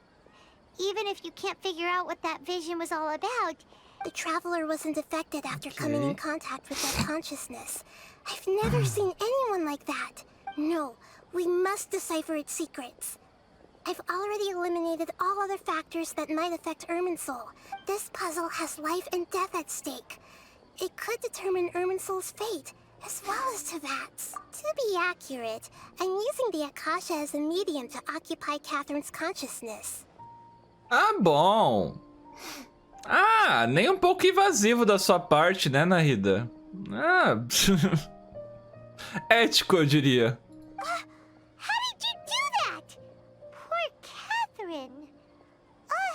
even if you can't figure out what that vision was all about, the traveler wasn't affected after coming in contact with that consciousness. I've never seen anyone like that. No, we must decipher its secrets. I've already eliminated all other factors that might affect Irminsul. This puzzle has life and death at stake. It could determine Irminsul's fate, as well as Tevat's. To be accurate, I'm using the Akasha as a medium to occupy Catherine's consciousness. Ah, bom. Ah, nem pouco invasivo da sua parte, né, Nahida? Ah, ético, eu diria. How did you do that? Poor Catherine.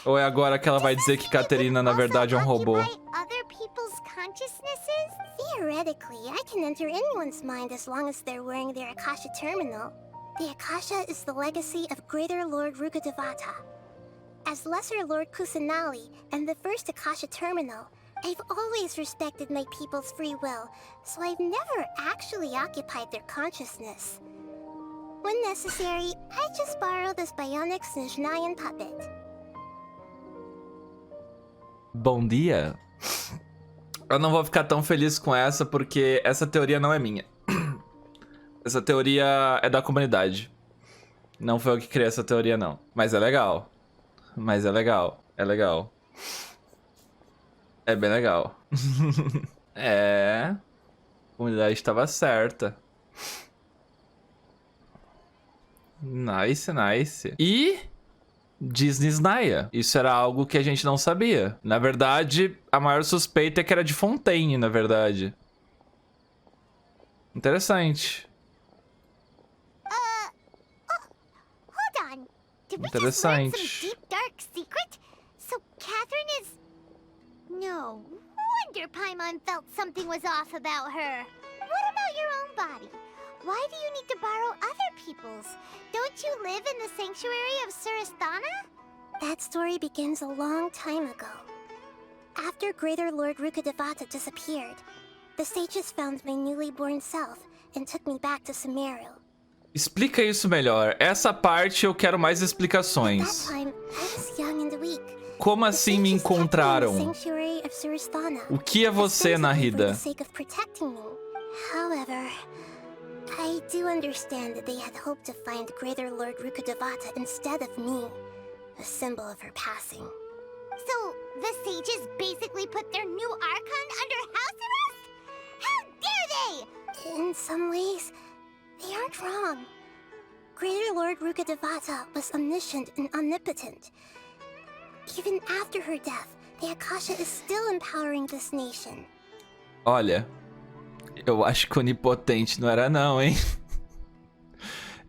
Ou é agora que ela vai dizer que Caterina, na verdade, é um robô? Other people's consciousnesses? Theoretically, I can enter anyone's mind as long as they're wearing their Akasha terminal. The Akasha is the legacy of Greater Lord Rukkhadevata. As Lesser Lord Kusanali and the first Akasha terminal, I've always respected my people's free will, so I've never actually occupied their consciousness. When necessary, I just borrow this bionic Snezhnayan puppet. Bom dia. Eu não vou ficar tão feliz com essa, porque essa teoria não é minha. Essa teoria é da comunidade. Não foi eu que criei essa teoria, não. Mas é legal. Mas é legal. É legal. É bem legal. É. A comunidade estava certa. Nice, nice. E Disney Snaya. Isso era algo que a gente não sabia. Na verdade, a maior suspeita é que era de Fontaine, na verdade. Interessante. Hold on. Did we just learn some Interessante. deep, dark secret? So Catherine is... No wonder Paimon felt something was off about her. What about your own body? Why do you need to borrow other people's? Don't you live in the sanctuary of Surasthana? That story begins a long time ago. After Greater Lord Rukkhadevata disappeared, the sages found my newly born self and took me back to Sumeru. Explica isso melhor. Essa parte eu quero mais That explicações. time, I was young and weak. Como assim me encontraram? Sanctuary of Surasthana. O que é você, Nahida? For the sake of protecting me. However, I do understand that they had hoped to find Greater Lord Rukkhadevata instead of me, a symbol of her passing. So, the sages basically put their new Archon under house arrest? How dare they! In some ways, they aren't wrong. Greater Lord Rukkhadevata was omniscient and omnipotent. Even after her death, the Akasha is still empowering this nation. Olha, eu acho que onipotente não era não, hein?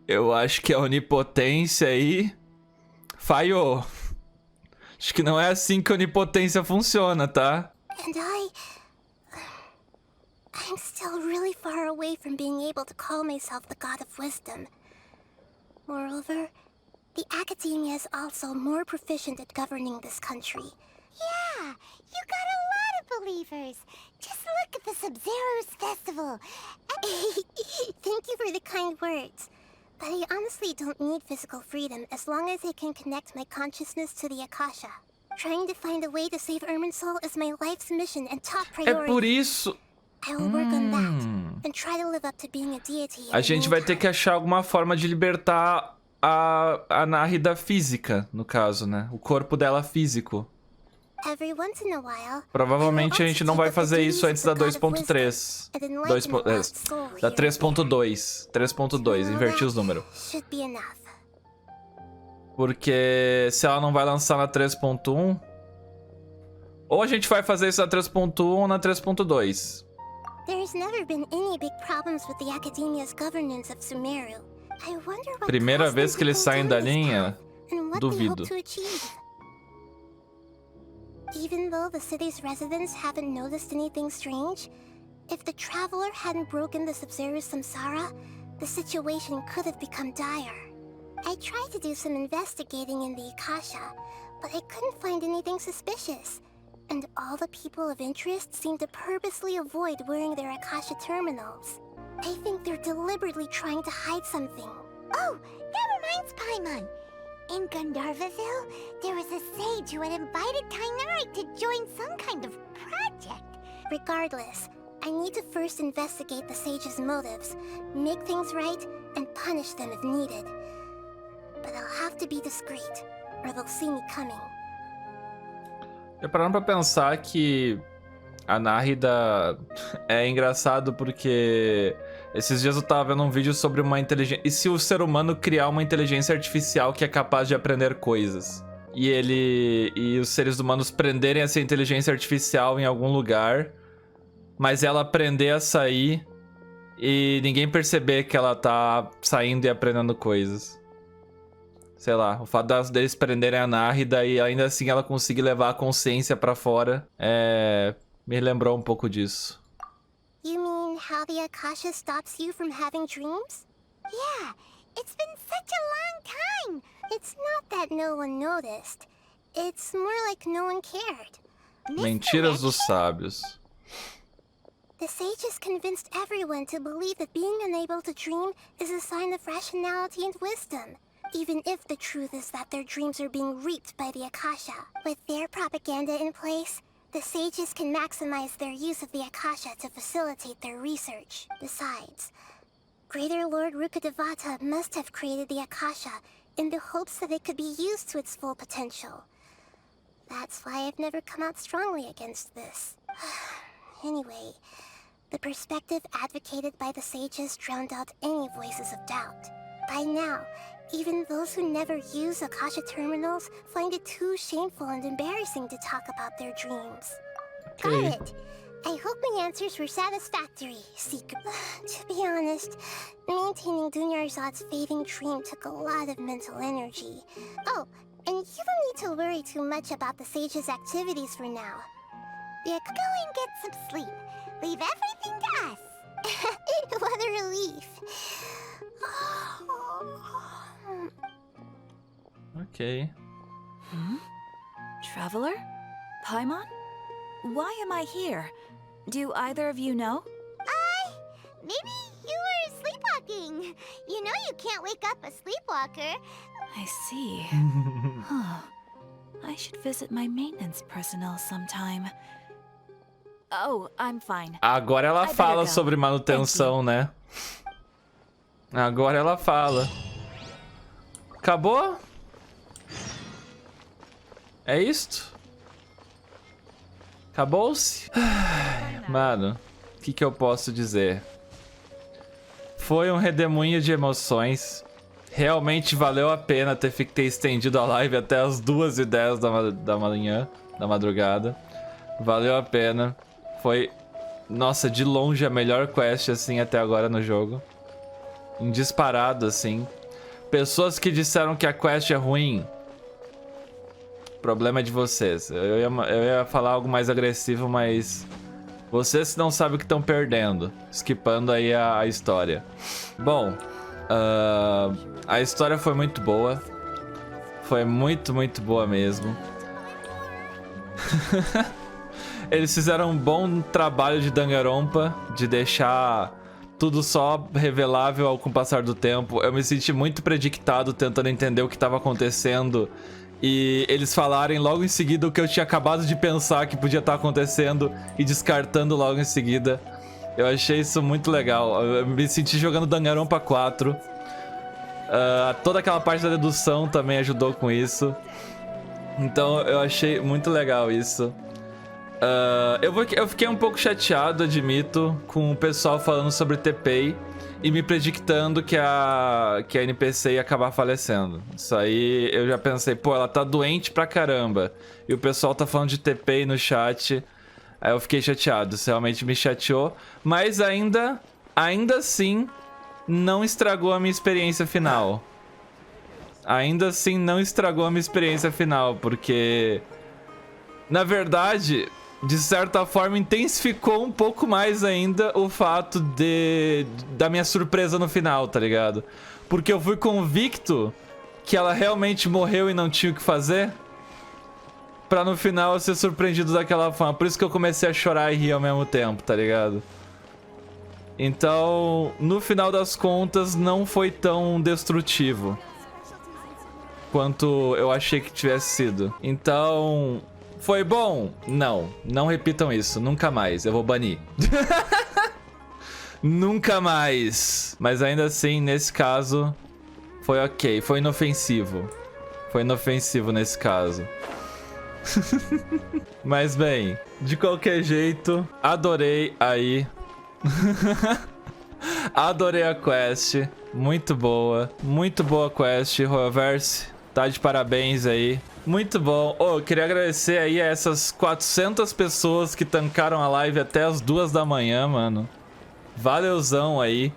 Eu acho que a onipotência aí falhou. Acho que não é assim que a onipotência funciona, tá? And I'm still really far away from being able to call myself the God of Wisdom. Moreover, the Academia is also more proficient at governing this country. Yeah, you got a lot of believers. Just look at the Sub-Zero's festival. Thank you for the kind words. But I honestly don't need physical freedom as long as I can connect my consciousness to the Akasha. Trying to find a way to save Irminsul is my life's mission and top É priority. por isso... I will work on that and try to live up to being a deity. A gente vai ter que achar alguma forma de libertar a Nahida física, no caso, né? O corpo dela físico. Every once in a while, Provavelmente a gente não vai fazer isso antes da 2.3. Da 3.2. 3.2, inverti os números. should be enough. Porque se ela não vai lançar na 3.1... Ou a gente vai fazer isso na 3.1 ou na 3.2. There's never been any big problems with the Academia's governance of Sumeru. I wonder what Primeira caused vez them que to eles go saem down da this linha, path, and what they duvido. hope to achieve. Even though the city's residents haven't noticed anything strange, if the traveler hadn't broken the Sub-Zero samsara, the situation could have become dire. I tried to do some investigating in the Akasha, but I couldn't find anything suspicious. And all the people of interest seem to purposely avoid wearing their Akasha terminals. I think they're deliberately trying to hide something. Oh, that reminds Paimon. In Gandharvaville, there was a sage who had invited Tainari to join some kind of project. Regardless, I need to first investigate the sage's motives, make things right, and punish them if needed. But I'll have to be discreet, or they'll see me coming. Eu parando pra pensar que a Nahida é engraçado porque esses dias eu tava vendo um vídeo sobre uma inteligência... E se o ser humano criar uma inteligência artificial que é capaz de aprender coisas? E os seres humanos prenderem essa inteligência artificial em algum lugar, mas ela aprender a sair e ninguém perceber que ela tá saindo e aprendendo coisas. Sei lá, o fato deles prenderem a Nahida e ainda assim ela conseguir levar a consciência pra fora, me lembrou um pouco disso. You mean how the Akasha stops you from having dreams? Yeah, it's been such a long time. It's not that no one noticed. It's more like no one cared. Mentiras dos sábios. The sages convinced everyone to believe that being unable to dream is a sign of rationality and wisdom. Even if the truth is that their dreams are being reaped by the Akasha. With their propaganda in place, the sages can maximize their use of the Akasha to facilitate their research. Besides, Greater Lord Rukkhadevata must have created the Akasha in the hopes that it could be used to its full potential. That's why I've never come out strongly against this. Anyway, the perspective advocated by the sages drowned out any voices of doubt. By now, even those who never use Akasha terminals find it too shameful and embarrassing to talk about their dreams. Okay. Got it! I hope my answers were satisfactory, Seeker. To be honest, maintaining Dunyarzad's fading dream took a lot of mental energy. Oh, and you don't need to worry too much about the sage's activities for now. Yeah, go and get some sleep. Leave everything to us. What a relief. Ok. Traveler? Paimon? Why am I here? Do either of you know? Maybe you were sleepwalking. You know you can't wake up a sleepwalker. I see. Huh. I should visit my maintenance personnel sometime. Oh, I'm fine. Agora ela fala sobre manutenção, né? Agora ela fala. Acabou? É isto? Acabou-se? Mano, o que eu posso dizer? Foi um redemoinho de emoções. Realmente valeu a pena ter estendido a live até as 2h10 da manhã, da madrugada. Valeu a pena. Foi, nossa, de longe a melhor quest, assim, até agora no jogo. Disparado, assim. Pessoas que disseram que a quest é ruim. Problema é de vocês. Eu ia falar algo mais agressivo, mas... vocês não sabem o que estão perdendo. Skippando aí a história. Bom, a história foi muito boa. Foi muito, muito boa mesmo. Eles fizeram um bom trabalho de Danganronpa, de deixar tudo só revelável com o passar do tempo. Eu me senti muito predictado tentando entender o que estava acontecendo. E eles falarem logo em seguida o que eu tinha acabado de pensar que podia estar acontecendo e descartando logo em seguida. Eu achei isso muito legal. Eu me senti jogando Danganronpa 4. Toda aquela parte da dedução também ajudou com isso. Então eu achei muito legal isso. Eu fiquei um pouco chateado, admito, com o pessoal falando sobre TPI e me predictando que a NPC ia acabar falecendo. Isso aí eu já pensei, pô, ela tá doente pra caramba. E o pessoal tá falando de TPI no chat. Aí eu fiquei chateado, isso realmente me chateou. Mas ainda assim, não estragou a minha experiência final. Ainda assim, não estragou a minha experiência final, porque... na verdade, de certa forma, intensificou um pouco mais ainda o fato da minha surpresa no final, tá ligado? Porque eu fui convicto que ela realmente morreu e não tinha o que fazer, pra no final eu ser surpreendido daquela forma. Por isso que eu comecei a chorar e rir ao mesmo tempo, tá ligado? Então, no final das contas, não foi tão destrutivo quanto eu achei que tivesse sido. Então... foi bom? Não repitam isso, nunca mais, eu vou banir. Nunca mais. Mas ainda assim, nesse caso, foi ok, foi inofensivo. Foi inofensivo nesse caso. Mas bem, de qualquer jeito, adorei aí. Adorei a quest, muito boa quest, Royalverse, tá de parabéns aí. Muito bom. Eu queria agradecer aí a essas 400 pessoas que tancaram a live até as 2 da manhã, mano. Valeuzão aí.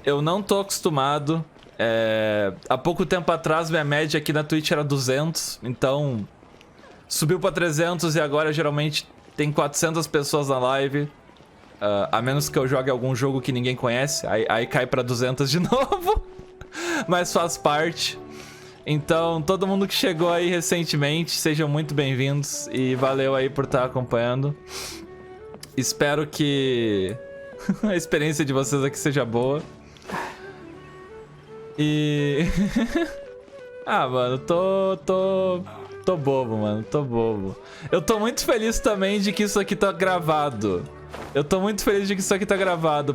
Eu não tô acostumado. Há pouco tempo atrás, minha média aqui na Twitch era 200. Então, subiu pra 300 e agora geralmente tem 400 pessoas na live. A menos que eu jogue algum jogo que ninguém conhece. Aí cai pra 200 de novo. Mas faz parte. Então, todo mundo que chegou aí recentemente, sejam muito bem-vindos e valeu aí por estar acompanhando. Espero que a experiência de vocês aqui seja boa. E... mano, tô bobo, mano, tô bobo. Eu tô muito feliz também de que isso aqui tá gravado.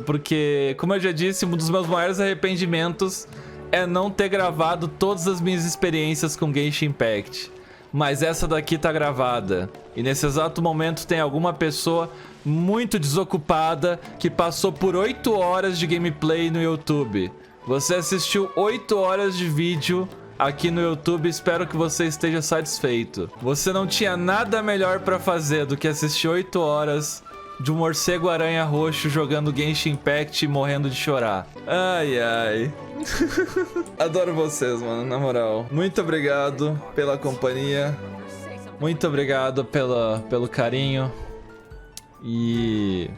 Porque, como eu já disse, um dos meus maiores arrependimentos é não ter gravado todas as minhas experiências com Genshin Impact. Mas essa daqui tá gravada. E nesse exato momento tem alguma pessoa muito desocupada que passou por 8 horas de gameplay no YouTube. Você assistiu 8 horas de vídeo aqui no YouTube, espero que você esteja satisfeito. Você não tinha nada melhor pra fazer do que assistir 8 horas de um morcego aranha roxo jogando Genshin Impact e morrendo de chorar. Ai, ai. Adoro vocês, mano, na moral. Muito obrigado pela companhia. Muito obrigado pelo carinho. E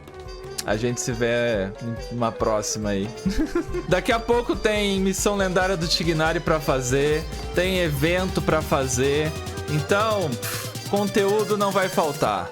a gente se vê numa próxima aí. Daqui a pouco tem missão lendária do Tignari pra fazer. Tem evento pra fazer. Então, conteúdo não vai faltar.